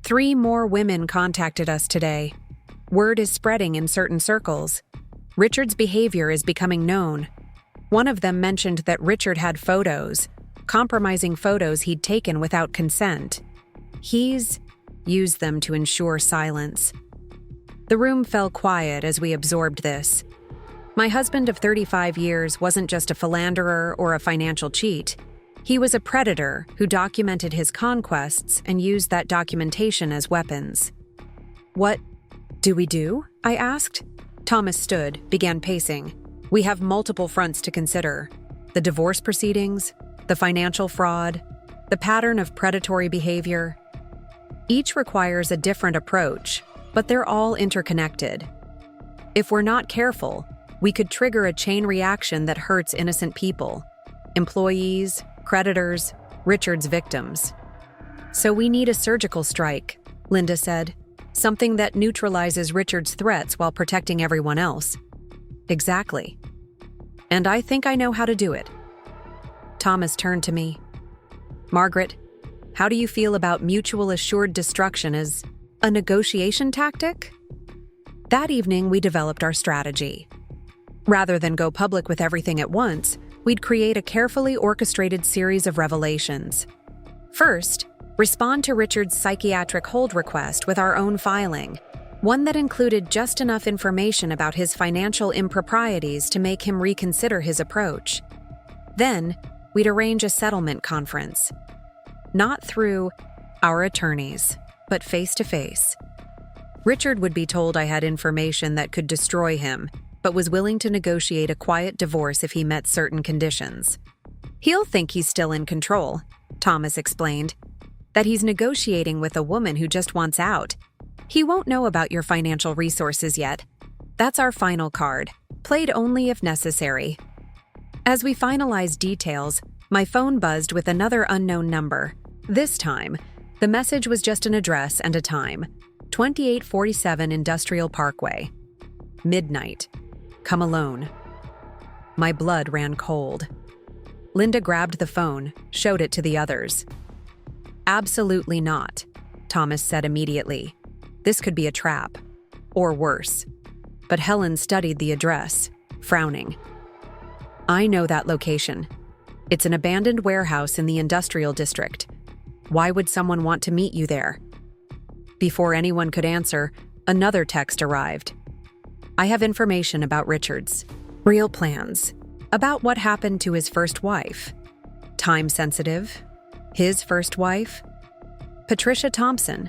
3 more women contacted us today. Word is spreading in certain circles. Richard's behavior is becoming known. One of them mentioned that Richard had photos, compromising photos he'd taken without consent. He's used them to ensure silence. The room fell quiet as we absorbed this. My husband of 35 years wasn't just a philanderer or a financial cheat. He was a predator who documented his conquests and used that documentation as weapons. "What do we do?" I asked. Thomas stood, began pacing. "We have multiple fronts to consider. The divorce proceedings, the financial fraud, the pattern of predatory behavior. Each requires a different approach, but they're all interconnected. If we're not careful, we could trigger a chain reaction that hurts innocent people, employees, creditors, Richard's victims. So we need a surgical strike, Linda said, something that neutralizes Richard's threats while protecting everyone else. Exactly. And I think I know how to do it. Thomas turned to me. Margaret, how do you feel about mutual assured destruction as a negotiation tactic? That evening, we developed our strategy. Rather than go public with everything at once, we'd create a carefully orchestrated series of revelations. First, respond to Richard's psychiatric hold request with our own filing, one that included just enough information about his financial improprieties to make him reconsider his approach. Then, we'd arrange a settlement conference. Not through our attorneys, but face-to-face. Richard would be told I had information that could destroy him, but was willing to negotiate a quiet divorce if he met certain conditions. He'll think he's still in control, Thomas explained, that he's negotiating with a woman who just wants out. He won't know about your financial resources yet. That's our final card, played only if necessary. As we finalized details, my phone buzzed with another unknown number. This time, the message was just an address and a time, 2847 Industrial Parkway. Midnight. Come alone. My blood ran cold. Linda grabbed the phone, showed it to the others. Absolutely not, Thomas said immediately. This could be a trap, or worse. But Helen studied the address, frowning. I know that location. It's an abandoned warehouse in the industrial district. Why would someone want to meet you there? Before anyone could answer, another text arrived. I have information about Richards. Real plans. About what happened to his first wife. Time sensitive. His first wife? Patricia Thompson.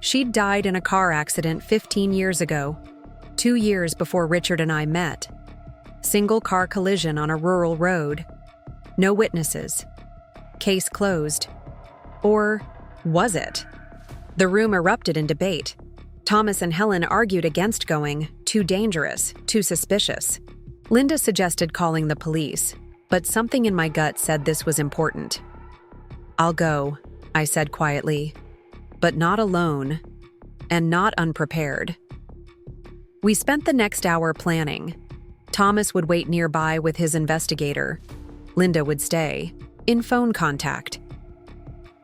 She'd died in a car accident 15 years ago, 2 years before Richard and I met. Single car collision on a rural road. No witnesses. Case closed. Or was it? The room erupted in debate. Thomas and Helen argued against going, too dangerous, too suspicious. Linda suggested calling the police, but something in my gut said this was important. I'll go, I said quietly, but not alone, and not unprepared. We spent the next hour planning. Thomas would wait nearby with his investigator. Linda would stay, in phone contact.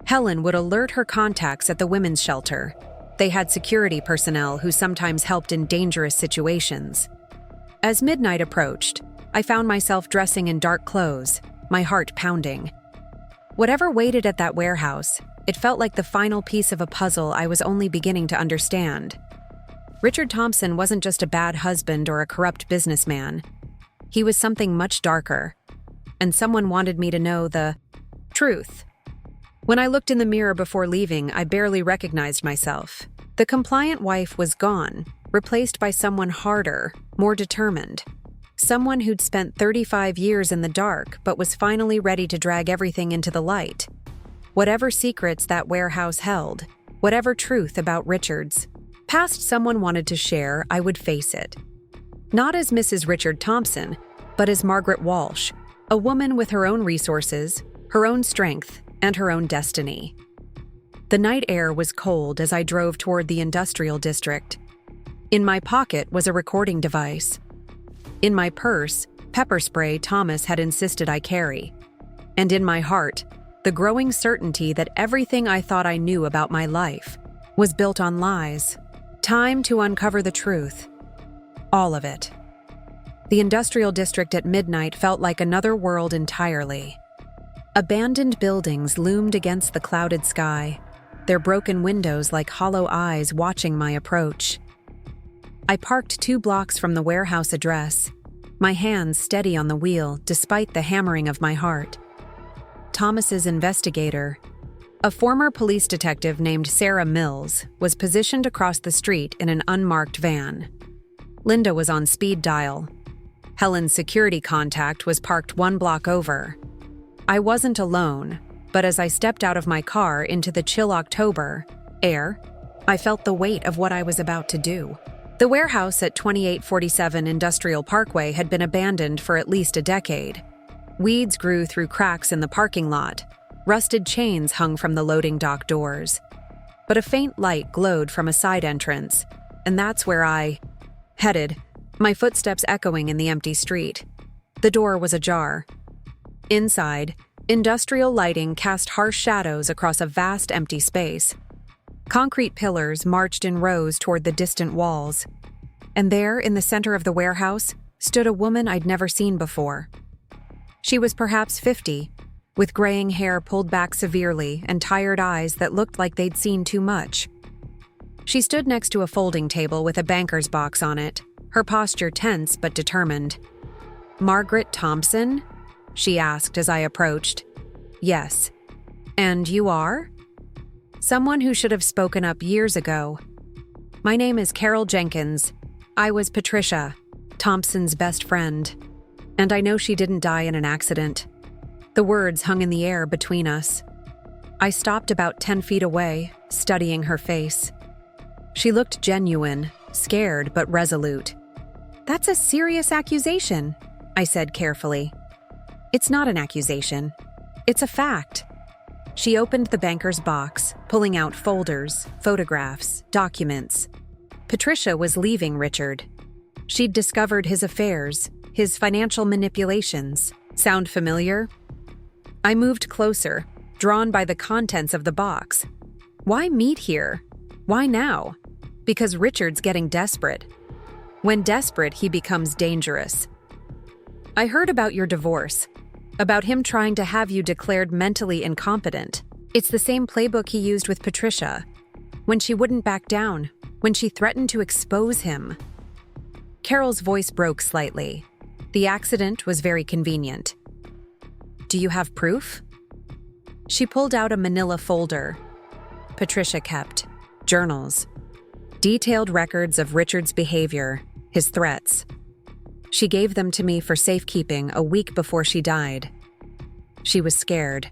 Helen would alert her contacts at the women's shelter. They had security personnel who sometimes helped in dangerous situations. As midnight approached, I found myself dressing in dark clothes, my heart pounding. Whatever waited at that warehouse, it felt like the final piece of a puzzle I was only beginning to understand. Richard Thompson wasn't just a bad husband or a corrupt businessman. He was something much darker, and someone wanted me to know the truth. When I looked in the mirror before leaving, I barely recognized myself. The compliant wife was gone, replaced by someone harder, more determined. Someone who'd spent 35 years in the dark but was finally ready to drag everything into the light. Whatever secrets that warehouse held, whatever truth about Richards, past someone wanted to share, I would face it. Not as Mrs. Richard Thompson, but as Margaret Walsh, a woman with her own resources, her own strength, and her own destiny. The night air was cold as I drove toward the industrial district. In my pocket was a recording device. In my purse, pepper spray Thomas had insisted I carry. And in my heart, the growing certainty that everything I thought I knew about my life was built on lies. Time to uncover the truth. All of it. The industrial district at midnight felt like another world entirely. Abandoned buildings loomed against the clouded sky, their broken windows like hollow eyes watching my approach. I parked 2 blocks from the warehouse address, my hands steady on the wheel despite the hammering of my heart. Thomas's investigator, a former police detective named Sarah Mills, was positioned across the street in an unmarked van. Linda was on speed dial. Helen's security contact was parked 1 block over. I wasn't alone, but as I stepped out of my car into the chill October air, I felt the weight of what I was about to do. The warehouse at 2847 Industrial Parkway had been abandoned for at least a decade. Weeds grew through cracks in the parking lot. Rusted chains hung from the loading dock doors. But a faint light glowed from a side entrance, and that's where I headed, my footsteps echoing in the empty street. The door was ajar. Inside, industrial lighting cast harsh shadows across a vast empty space. Concrete pillars marched in rows toward the distant walls. And there, in the center of the warehouse, stood a woman I'd never seen before. She was perhaps 50, with graying hair pulled back severely and tired eyes that looked like they'd seen too much. She stood next to a folding table with a banker's box on it, her posture tense but determined. "Margaret Thompson?" she asked as I approached. "Yes." "And you are?" "Someone who should have spoken up years ago. My name is Carol Jenkins. I was Patricia, Thompson's best friend. And I know she didn't die in an accident." The words hung in the air between us. I stopped about 10 feet away, studying her face. She looked genuine, scared but resolute. "That's a serious accusation," I said carefully. "It's not an accusation. It's a fact." She opened the banker's box, pulling out folders, photographs, documents. Patricia was leaving Richard. She'd discovered his affairs, his financial manipulations. Sound familiar? I moved closer, drawn by the contents of the box. Why meet here? Why now? Because Richard's getting desperate. When desperate, he becomes dangerous. "I heard about your divorce, about him trying to have you declared mentally incompetent. It's the same playbook he used with Patricia, when she wouldn't back down, when she threatened to expose him." Carol's voice broke slightly. The accident was very convenient. "Do you have proof?" She pulled out a manila folder. Patricia kept journals, detailed records of Richard's behavior, his threats. She gave them to me for safekeeping a week before she died. She was scared,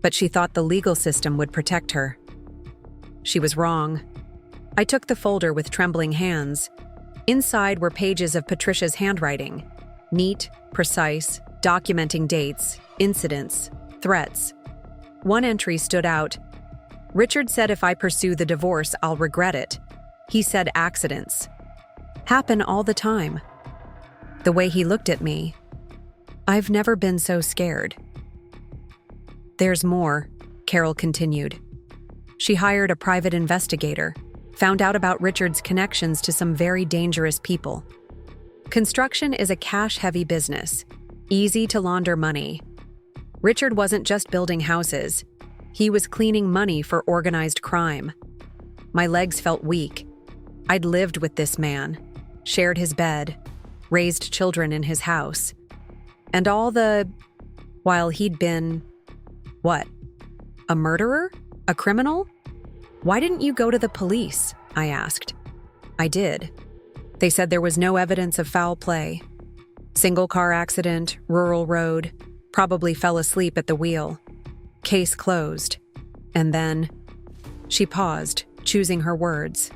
but she thought the legal system would protect her. She was wrong. I took the folder with trembling hands. Inside were pages of Patricia's handwriting, neat, precise, documenting dates, incidents, threats. One entry stood out. "Richard said if I pursue the divorce, I'll regret it. He said accidents happen all the time." The way he looked at me, I've never been so scared. "There's more," Carol continued. She hired a private investigator, found out about Richard's connections to some very dangerous people. Construction is a cash-heavy business, easy to launder money. Richard wasn't just building houses. He was cleaning money for organized crime. My legs felt weak. I'd lived with this man, shared his bed, raised children in his house. And while he'd been, what? A murderer? A criminal? "Why didn't you go to the police?" I asked. "I did. They said there was no evidence of foul play. Single car accident, rural road, probably fell asleep at the wheel. Case closed." And then, she paused, choosing her words.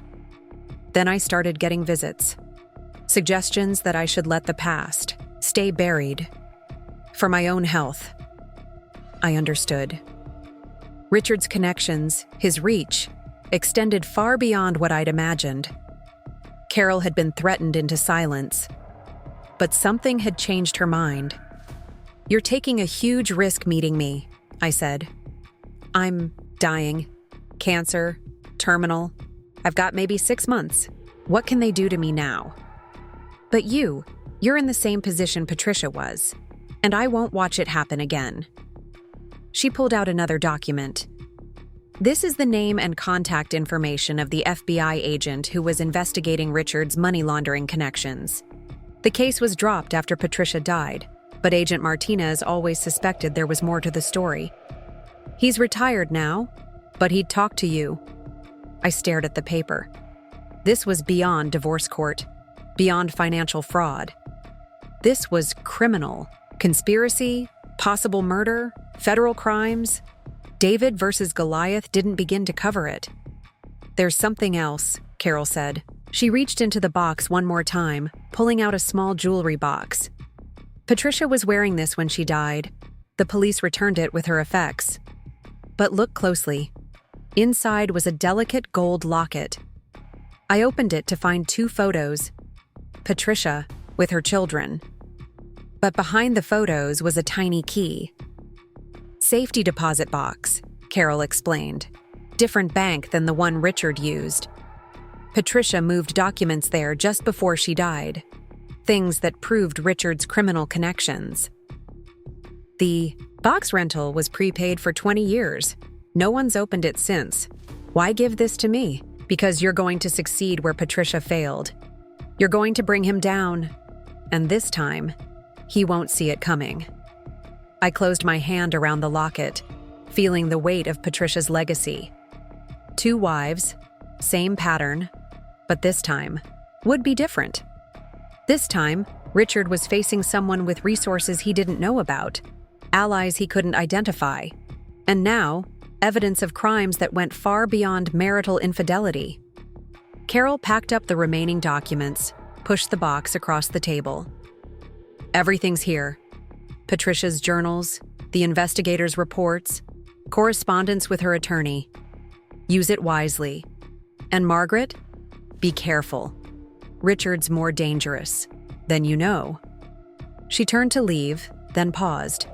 "Then I started getting visits. Suggestions that I should let the past stay buried. For my own health." I understood. Richard's connections, his reach, extended far beyond what I'd imagined. Carol had been threatened into silence. But something had changed her mind. "You're taking a huge risk meeting me," I said. "I'm dying. Cancer. Terminal. I've got maybe 6 months. What can they do to me now? But you're in the same position Patricia was, and I won't watch it happen again." She pulled out another document. "This is the name and contact information of the FBI agent who was investigating Richard's money laundering connections. The case was dropped after Patricia died, but Agent Martinez always suspected there was more to the story. He's retired now, but he'd talk to you." I stared at the paper. This was beyond divorce court, beyond financial fraud. This was criminal, conspiracy, possible murder, federal crimes. David versus Goliath didn't begin to cover it. "There's something else," Carol said, She reached into the box one more time, pulling out a small jewelry box. Patricia was wearing this when she died. The police returned it with her effects. But look closely. Inside was a delicate gold locket. I opened it to find 2 photos. Patricia with her children. But behind the photos was a tiny key. Safety deposit box, Carol explained. Different bank than the one Richard used. Patricia moved documents there just before she died. Things that proved Richard's criminal connections. The box rental was prepaid for 20 years. No one's opened it since. Why give this to me? Because you're going to succeed where Patricia failed. You're going to bring him down. And this time, he won't see it coming. I closed my hand around the locket, feeling the weight of Patricia's legacy. 2 wives, same pattern, but this time would be different. This time, Richard was facing someone with resources he didn't know about, allies he couldn't identify, and now, evidence of crimes that went far beyond marital infidelity. Carol packed up the remaining documents, pushed the box across the table. Everything's here. Patricia's journals, the investigator's reports, correspondence with her attorney. Use it wisely. And Margaret, be careful. Richard's more dangerous than you know. She turned to leave, then paused.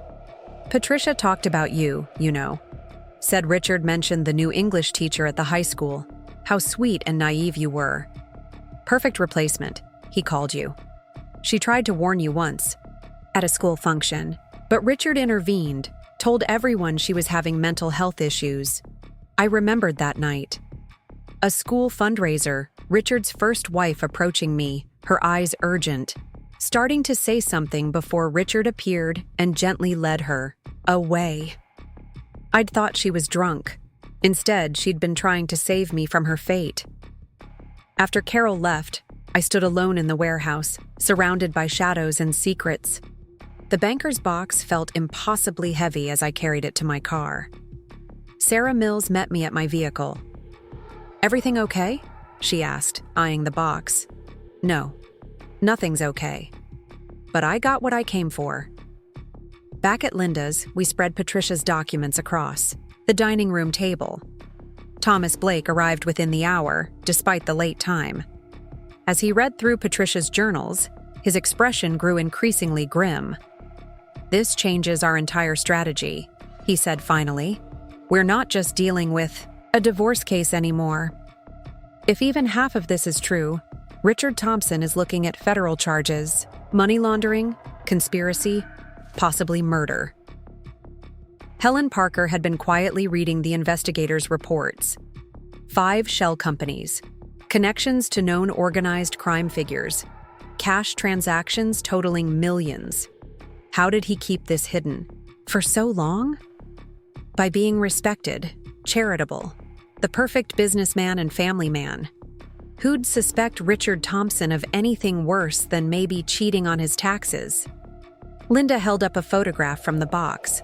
Patricia talked about you know. Said Richard mentioned the new English teacher at the high school. How sweet and naive you were. Perfect replacement, he called you. She tried to warn you once, at a school function, but Richard intervened, told everyone she was having mental health issues. I remembered that night. A school fundraiser, Richard's first wife approaching me, her eyes urgent, starting to say something before Richard appeared and gently led her away. I'd thought she was drunk. Instead, she'd been trying to save me from her fate. After Carol left, I stood alone in the warehouse, surrounded by shadows and secrets. The banker's box felt impossibly heavy as I carried it to my car. Sarah Mills met me at my vehicle. "Everything okay?" she asked, eyeing the box. "No, nothing's okay. But I got what I came for." Back at Linda's, we spread Patricia's documents across the dining room table. Thomas Blake arrived within the hour, despite the late time. As he read through Patricia's journals, his expression grew increasingly grim. "This changes our entire strategy," he said finally. "We're not just dealing with a divorce case anymore. If even half of this is true, Richard Thompson is looking at federal charges, money laundering, conspiracy, possibly murder." Helen Parker had been quietly reading the investigators' reports. 5 shell companies, connections to known organized crime figures, cash transactions totaling millions. How did he keep this hidden for so long? By being respected, charitable, the perfect businessman and family man. Who'd suspect Richard Thompson of anything worse than maybe cheating on his taxes? Linda held up a photograph from the box.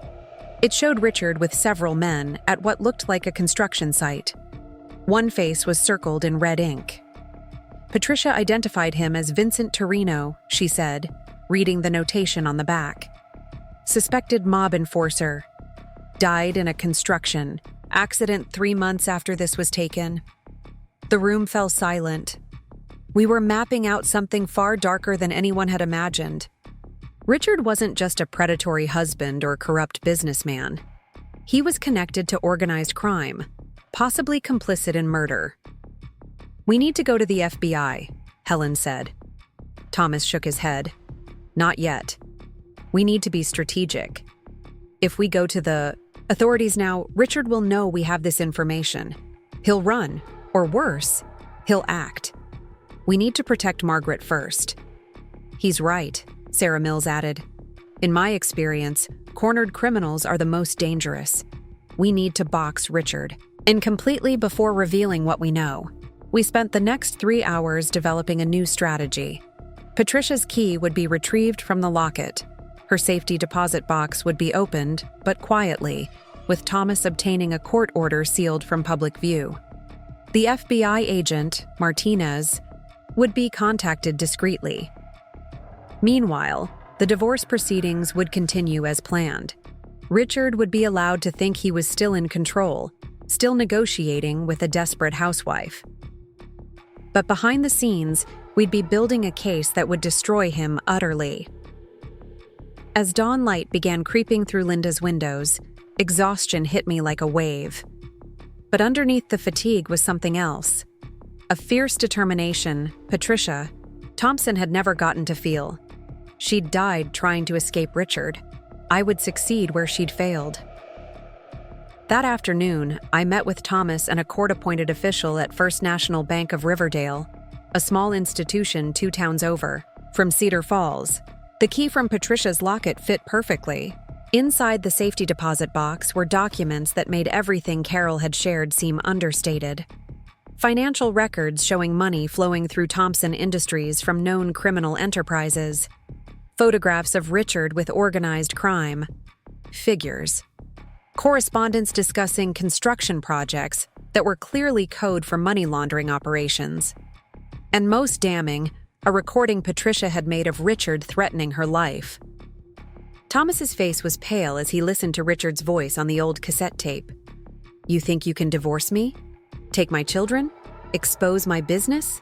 It showed Richard with several men at what looked like a construction site. One face was circled in red ink. Patricia identified him as Vincent Torino, she said, reading the notation on the back. Suspected mob enforcer. Died in a construction accident 3 months after this was taken. The room fell silent. We were mapping out something far darker than anyone had imagined. Richard wasn't just a predatory husband or corrupt businessman. He was connected to organized crime, possibly complicit in murder. "We need to go to the FBI," Helen said. Thomas shook his head. "Not yet. We need to be strategic. If we go to the authorities now, Richard will know we have this information. He'll run, or worse, he'll act. We need to protect Margaret first." "He's right," Sarah Mills added. "In my experience, cornered criminals are the most dangerous. We need to box Richard, and completely before revealing what we know." We spent the next 3 hours developing a new strategy. Patricia's key would be retrieved from the locket. Her safety deposit box would be opened, but quietly, with Thomas obtaining a court order sealed from public view. The FBI agent, Martinez, would be contacted discreetly. Meanwhile, the divorce proceedings would continue as planned. Richard would be allowed to think he was still in control, still negotiating with a desperate housewife. But behind the scenes, we'd be building a case that would destroy him utterly. As dawn light began creeping through Linda's windows, exhaustion hit me like a wave. But underneath the fatigue was something else. A fierce determination Patricia, Thompson had never gotten to feel. She'd died trying to escape Richard. I would succeed where she'd failed. That afternoon, I met with Thomas and a court-appointed official at First National Bank of Riverdale, a small institution 2 towns over, from Cedar Falls. The key from Patricia's locket fit perfectly. Inside the safety deposit box were documents that made everything Carol had shared seem understated. Financial records showing money flowing through Thompson Industries from known criminal enterprises. Photographs of Richard with organized crime. Figures. Correspondence discussing construction projects that were clearly code for money laundering operations. And most damning, a recording Patricia had made of Richard threatening her life. Thomas's face was pale as he listened to Richard's voice on the old cassette tape. "You think you can divorce me? Take my children? Expose my business?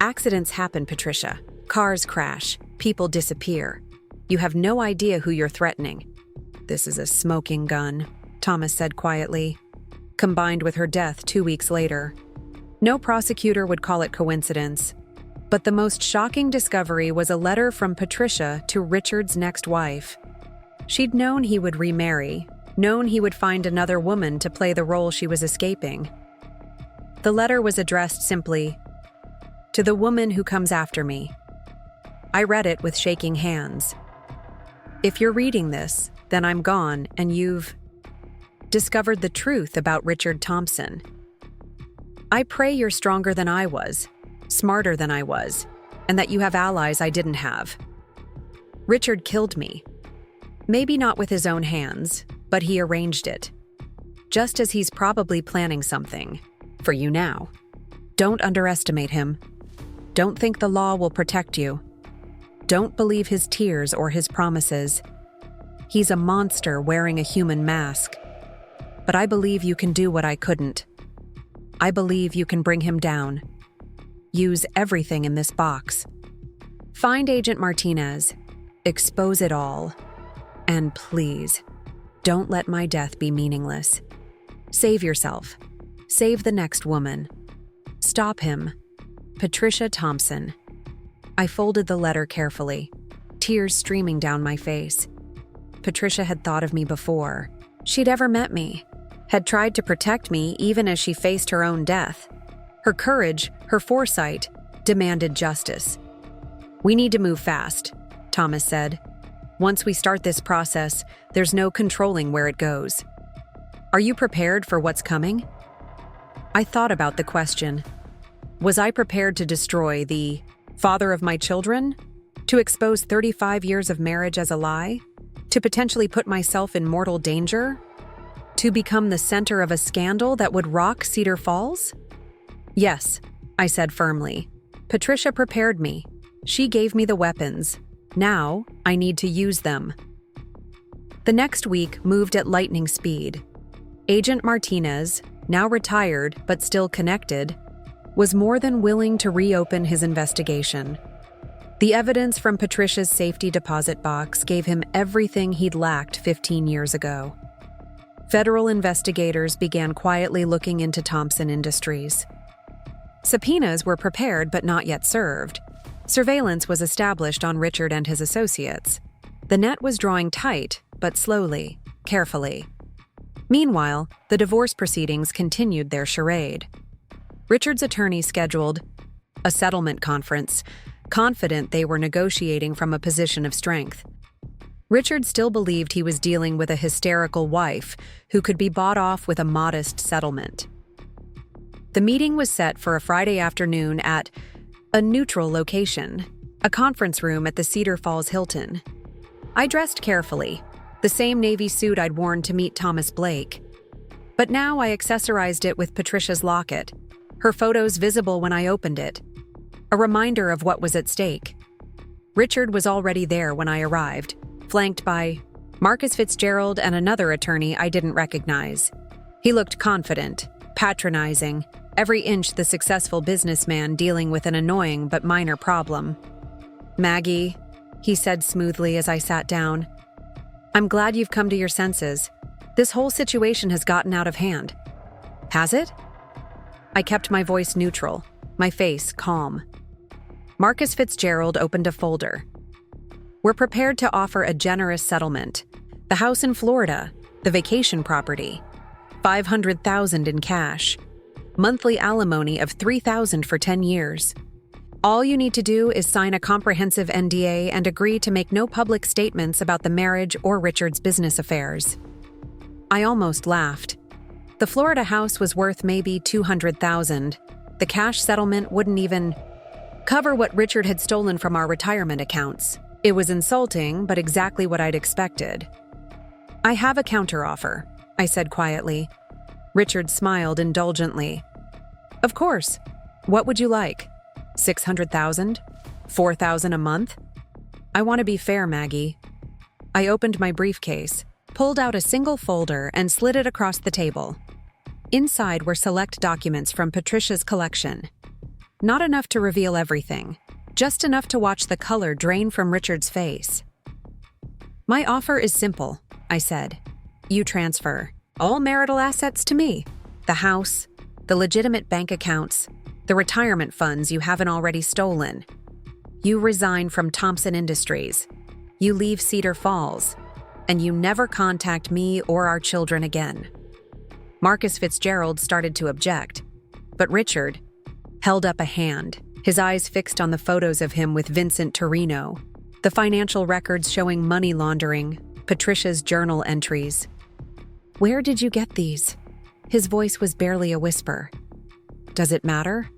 Accidents happen, Patricia. Cars crash. People disappear. You have no idea who you're threatening." "This is a smoking gun," Thomas said quietly, combined with her death 2 weeks later. No prosecutor would call it coincidence. But the most shocking discovery was a letter from Patricia to Richard's next wife. She'd known he would remarry, known he would find another woman to play the role she was escaping. The letter was addressed simply, "To the woman who comes after me." I read it with shaking hands. "If you're reading this, then I'm gone and you've discovered the truth about Richard Thompson. I pray you're stronger than I was, smarter than I was, and that you have allies I didn't have. Richard killed me. Maybe not with his own hands, but he arranged it. Just as he's probably planning something for you now. Don't underestimate him. Don't think the law will protect you. Don't believe his tears or his promises. He's a monster wearing a human mask. But I believe you can do what I couldn't. I believe you can bring him down. Use everything in this box. Find Agent Martinez. Expose it all. And please, don't let my death be meaningless. Save yourself. Save the next woman. Stop him. Patricia Thompson." I folded the letter carefully, tears streaming down my face. Patricia had thought of me before. She'd ever met me, had tried to protect me even as she faced her own death. Her courage, her foresight, demanded justice. "We need to move fast," Thomas said. "Once we start this process, there's no controlling where it goes. Are you prepared for what's coming?" I thought about the question. Was I prepared to destroy the father of my children? To expose 35 years of marriage as a lie? To potentially put myself in mortal danger? To become the center of a scandal that would rock Cedar Falls? "Yes," I said firmly. "Patricia prepared me. She gave me the weapons. Now, I need to use them." The next week moved at lightning speed. Agent Martinez, now retired but still connected, was more than willing to reopen his investigation. The evidence from Patricia's safety deposit box gave him everything he'd lacked 15 years ago. Federal investigators began quietly looking into Thompson Industries. Subpoenas were prepared but not yet served. Surveillance was established on Richard and his associates. The net was drawing tight, but slowly, carefully. Meanwhile, the divorce proceedings continued their charade. Richard's attorney scheduled a settlement conference, confident they were negotiating from a position of strength. Richard still believed he was dealing with a hysterical wife who could be bought off with a modest settlement. The meeting was set for a Friday afternoon at a neutral location, a conference room at the Cedar Falls Hilton. I dressed carefully, the same navy suit I'd worn to meet Thomas Blake. But now I accessorized it with Patricia's locket, her photos visible when I opened it. a reminder of what was at stake. Richard was already there when I arrived, flanked by Marcus Fitzgerald and another attorney I didn't recognize. He looked confident, patronizing, every inch the successful businessman dealing with an annoying but minor problem. "Maggie," he said smoothly as I sat down, "I'm glad you've come to your senses. This whole situation has gotten out of hand." "Has it?" I kept my voice neutral, my face calm. Marcus Fitzgerald opened a folder. "We're prepared to offer a generous settlement. The house in Florida, the vacation property, $500,000 in cash, monthly alimony of $3,000 for 10 years. All you need to do is sign a comprehensive NDA and agree to make no public statements about the marriage or Richard's business affairs." I almost laughed. The Florida house was worth maybe $200,000. The cash settlement wouldn't even cover what Richard had stolen from our retirement accounts. It was insulting, but exactly what I'd expected. "I have a counteroffer," I said quietly. Richard smiled indulgently. "Of course. What would you like? 600,000? 4,000 a month?" "I want to be fair, Maggie." I opened my briefcase, pulled out a single folder, and slid it across the table. Inside were select documents from Patricia's collection. Not enough to reveal everything, just enough to watch the color drain from Richard's face. "My offer is simple," I said. "You transfer all marital assets to me. The house, the legitimate bank accounts, the retirement funds you haven't already stolen. You resign from Thompson Industries. You leave Cedar Falls. And you never contact me or our children again." Marcus Fitzgerald started to object, but Richard held up a hand, his eyes fixed on the photos of him with Vincent Torino, the financial records showing money laundering, Patricia's journal entries. "Where did you get these?" His voice was barely a whisper. "Does it matter?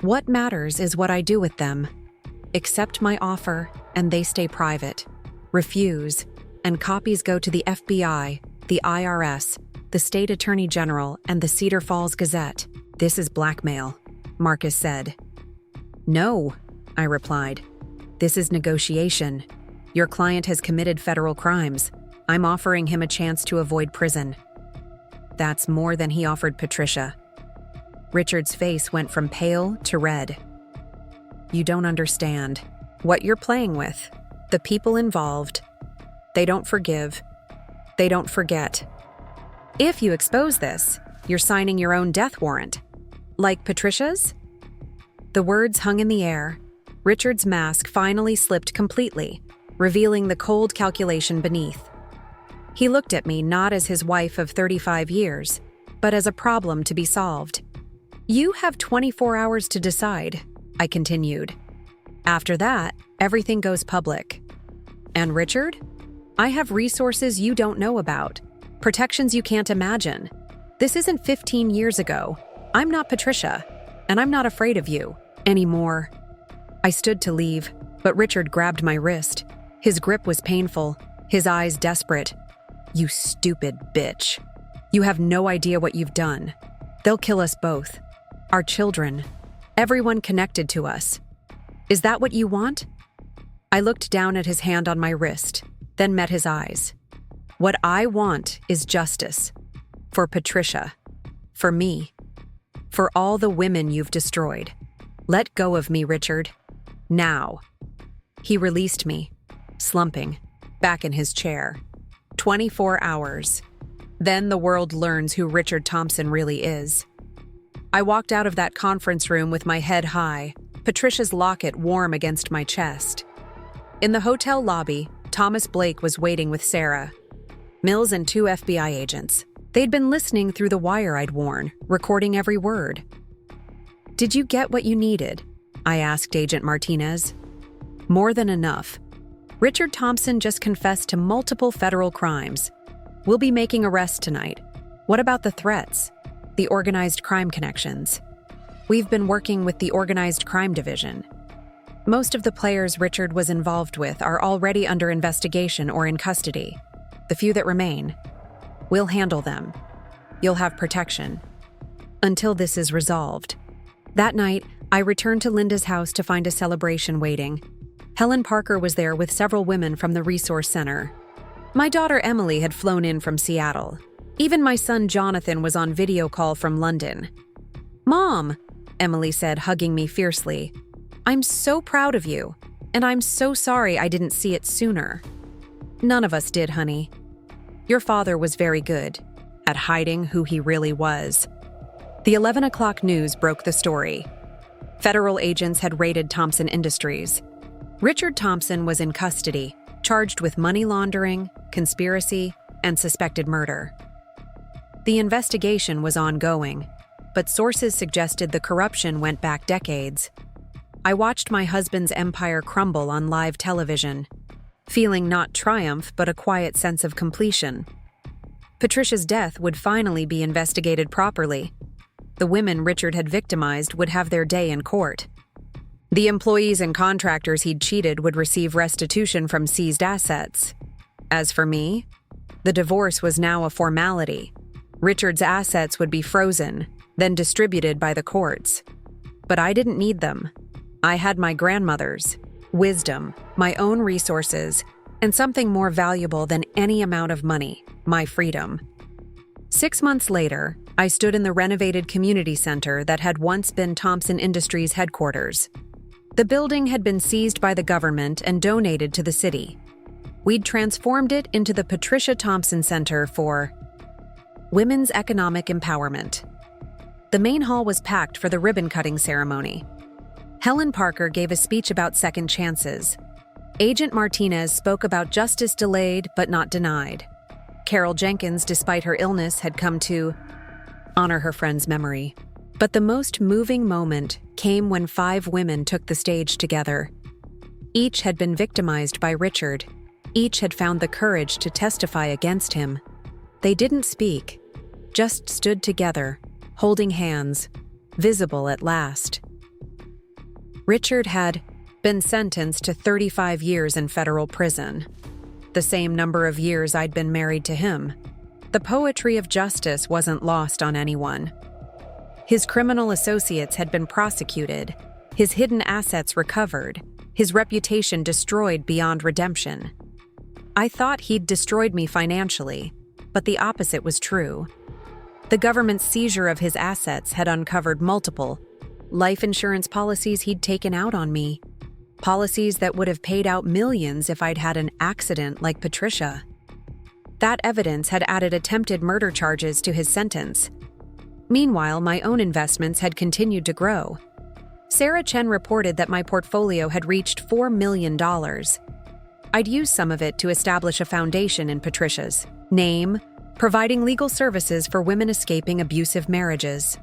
What matters is what I do with them. Accept my offer, and they stay private. Refuse, and copies go to the FBI, the IRS, the State Attorney General, and the Cedar Falls Gazette. This is blackmail," Marcus said. "No," I replied. "This is negotiation. Your client has committed federal crimes. I'm offering him a chance to avoid prison." "That's more than he offered Patricia." Richard's face went from pale to red. "You don't understand. What you're playing with, the people involved, they don't forgive. They don't forget. If you expose this, you're signing your own death warrant. Like Patricia's?" The words hung in the air. Richard's mask finally slipped completely, revealing the cold calculation beneath. He looked at me not as his wife of 35 years, but as a problem to be solved. "You have 24 hours to decide," I continued. "After that, everything goes public. And Richard? I have resources you don't know about, protections you can't imagine. This isn't 15 years ago. I'm not Patricia, and I'm not afraid of you anymore." I stood to leave, but Richard grabbed my wrist. His grip was painful, his eyes desperate. "You stupid bitch. You have no idea what you've done. They'll kill us both. Our children. Everyone connected to us. Is that what you want?" I looked down at his hand on my wrist, then met his eyes. "What I want is justice. For Patricia. For me. For all the women you've destroyed. Let go of me, Richard. Now." He released me, slumping, back in his chair. 24 hours. Then the world learns who Richard Thompson really is. I walked out of that conference room with my head high, Patricia's locket warm against my chest. In the hotel lobby, Thomas Blake was waiting with Sarah, Mills, and 2 FBI agents. They'd been listening through the wire I'd worn, recording every word. "Did you get what you needed?" I asked Agent Martinez. "More than enough. Richard Thompson just confessed to multiple federal crimes. We'll be making arrests tonight. What about the threats? The organized crime connections? We've been working with the Organized Crime Division. Most of the players Richard was involved with are already under investigation or in custody. The few that remain, we'll handle them. You'll have protection. Until this is resolved." That night, I returned to Linda's house to find a celebration waiting. Helen Parker was there with several women from the resource center. My daughter Emily had flown in from Seattle. Even my son Jonathan was on video call from London. "Mom," Emily said, hugging me fiercely, "I'm so proud of you, and I'm so sorry I didn't see it sooner." "None of us did, honey. Your father was very good at hiding who he really was." The 11 o'clock news broke the story. Federal agents had raided Thompson Industries. Richard Thompson was in custody, charged with money laundering, conspiracy, and suspected murder. The investigation was ongoing, but sources suggested the corruption went back decades. I watched my husband's empire crumble on live television, feeling not triumph but a quiet sense of completion. Patricia's death would finally be investigated properly. The women Richard had victimized would have their day in court. The employees and contractors he'd cheated would receive restitution from seized assets. As for me, the divorce was now a formality. Richard's assets would be frozen, then distributed by the courts. But I didn't need them. I had my grandmother's wisdom, my own resources, and something more valuable than any amount of money: my freedom. 6 months later, I stood in the renovated community center that had once been Thompson Industries headquarters. The building had been seized by the government and donated to the city. We'd transformed it into the Patricia Thompson Center for Women's Economic Empowerment. The main hall was packed for the ribbon-cutting ceremony. Helen Parker gave a speech about second chances. Agent Martinez spoke about justice delayed but not denied. Carol Jenkins, despite her illness, had come to honor her friend's memory. But the most moving moment came when 5 women took the stage together. Each had been victimized by Richard. Each had found the courage to testify against him. They didn't speak, just stood together, holding hands, visible at last. Richard had been sentenced to 35 years in federal prison, the same number of years I'd been married to him. The poetry of justice wasn't lost on anyone. His criminal associates had been prosecuted, his hidden assets recovered, his reputation destroyed beyond redemption. I thought he'd destroyed me financially, but the opposite was true. The government's seizure of his assets had uncovered multiple life insurance policies he'd taken out on me, policies that would have paid out millions if I'd had an accident like Patricia. That evidence had added attempted murder charges to his sentence. Meanwhile, my own investments had continued to grow. Sarah Chen reported that my portfolio had reached $4 million. I'd used some of it to establish a foundation in Patricia's name, providing legal services for women escaping abusive marriages.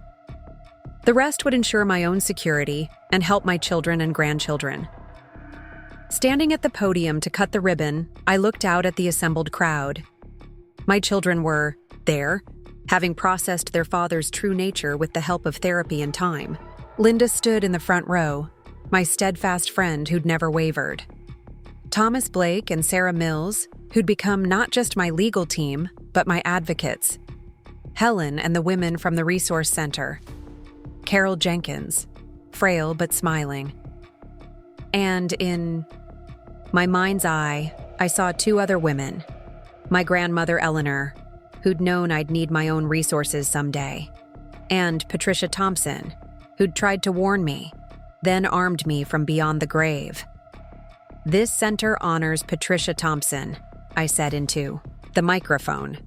The rest would ensure my own security and help my children and grandchildren. Standing at the podium to cut the ribbon, I looked out at the assembled crowd. My children were there, having processed their father's true nature with the help of therapy and time. Linda stood in the front row, my steadfast friend who'd never wavered. Thomas Blake and Sarah Mills, who'd become not just my legal team, but my advocates. Helen and the women from the Resource Center. Carol Jenkins, frail but smiling. And in my mind's eye, I saw 2 other women. My grandmother Eleanor, who'd known I'd need my own resources someday, and Patricia Thompson, who'd tried to warn me, then armed me from beyond the grave. "This center honors Patricia Thompson," I said into the microphone.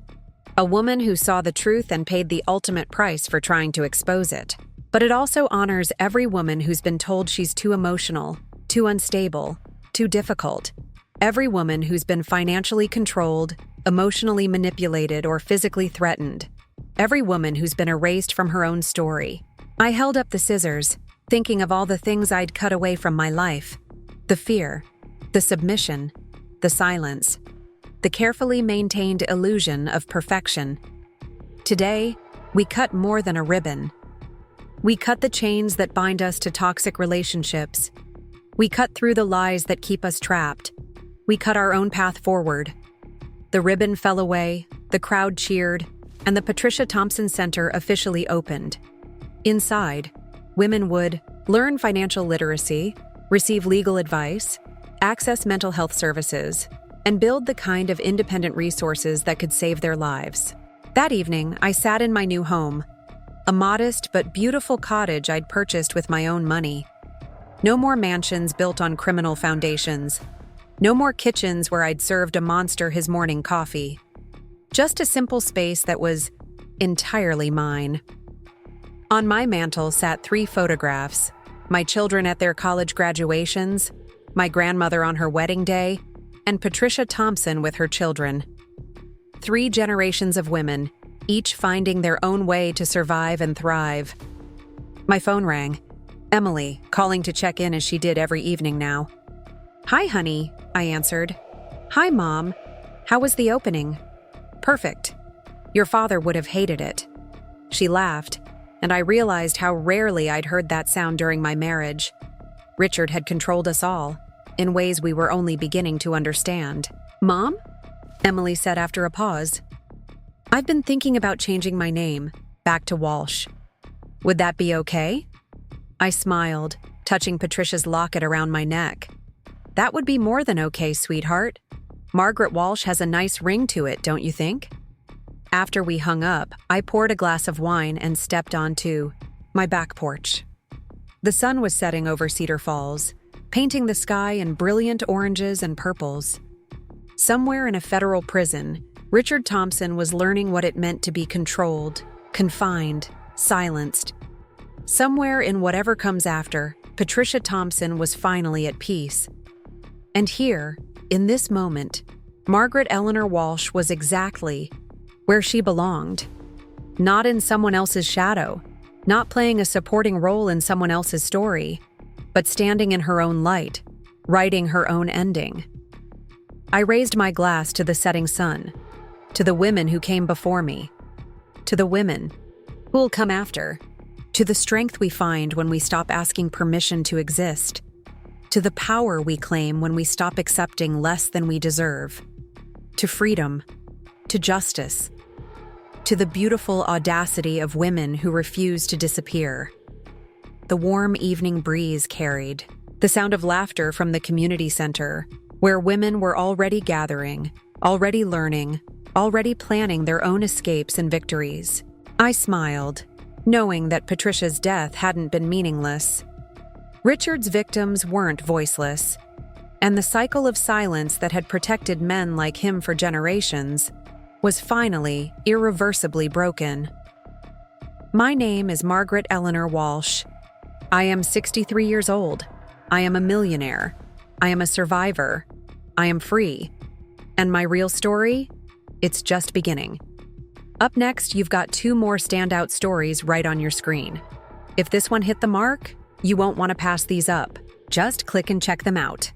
"A woman who saw the truth and paid the ultimate price for trying to expose it. But it also honors every woman who's been told she's too emotional, too unstable, too difficult. Every woman who's been financially controlled, emotionally manipulated, or physically threatened. Every woman who's been erased from her own story." I held up the scissors, thinking of all the things I'd cut away from my life. The fear, the submission, the silence, the carefully maintained illusion of perfection. Today, we cut more than a ribbon. We cut the chains that bind us to toxic relationships. We cut through the lies that keep us trapped. We cut our own path forward. The ribbon fell away, the crowd cheered, and the Patricia Thompson Center officially opened. Inside, women would learn financial literacy, receive legal advice, access mental health services, and build the kind of independent resources that could save their lives. That evening, I sat in my new home, a modest but beautiful cottage I'd purchased with my own money. No more mansions built on criminal foundations. No more kitchens where I'd served a monster his morning coffee. Just a simple space that was entirely mine. On my mantle sat 3 photographs: my children at their college graduations, my grandmother on her wedding day, and Patricia Thompson with her children. 3 generations of women, each finding their own way to survive and thrive. My phone rang. Emily, calling to check in as she did every evening now. "Hi, honey," I answered. "Hi, Mom. How was the opening?" "Perfect. Your father would have hated it." She laughed, and I realized how rarely I'd heard that sound during my marriage. Richard had controlled us all, in ways we were only beginning to understand. "Mom?" Emily said after a pause. "I've been thinking about changing my name, back to Walsh. Would that be okay?" I smiled, touching Patricia's locket around my neck. "That would be more than okay, sweetheart. Margaret Walsh has a nice ring to it, don't you think?" After we hung up, I poured a glass of wine and stepped onto my back porch. The sun was setting over Cedar Falls, painting the sky in brilliant oranges and purples. Somewhere in a federal prison, Richard Thompson was learning what it meant to be controlled, confined, silenced. Somewhere in whatever comes after, Patricia Thompson was finally at peace. And here, in this moment, Margaret Eleanor Walsh was exactly where she belonged. Not in someone else's shadow, not playing a supporting role in someone else's story, but standing in her own light, writing her own ending. I raised my glass to the setting sun, to the women who came before me, to the women who'll come after, to the strength we find when we stop asking permission to exist, to the power we claim when we stop accepting less than we deserve, to freedom, to justice, to the beautiful audacity of women who refuse to disappear. The warm evening breeze carried the sound of laughter from the community center, where women were already gathering, already learning, already planning their own escapes and victories. I smiled, knowing that Patricia's death hadn't been meaningless. Richard's victims weren't voiceless, and the cycle of silence that had protected men like him for generations was finally irreversibly broken. My name is Margaret Eleanor Walsh. I am 63 years old. I am a millionaire. I am a survivor. I am free. And my real story? It's just beginning. Up next, you've got 2 more standout stories right on your screen. If this one hit the mark, you won't want to pass these up. Just click and check them out.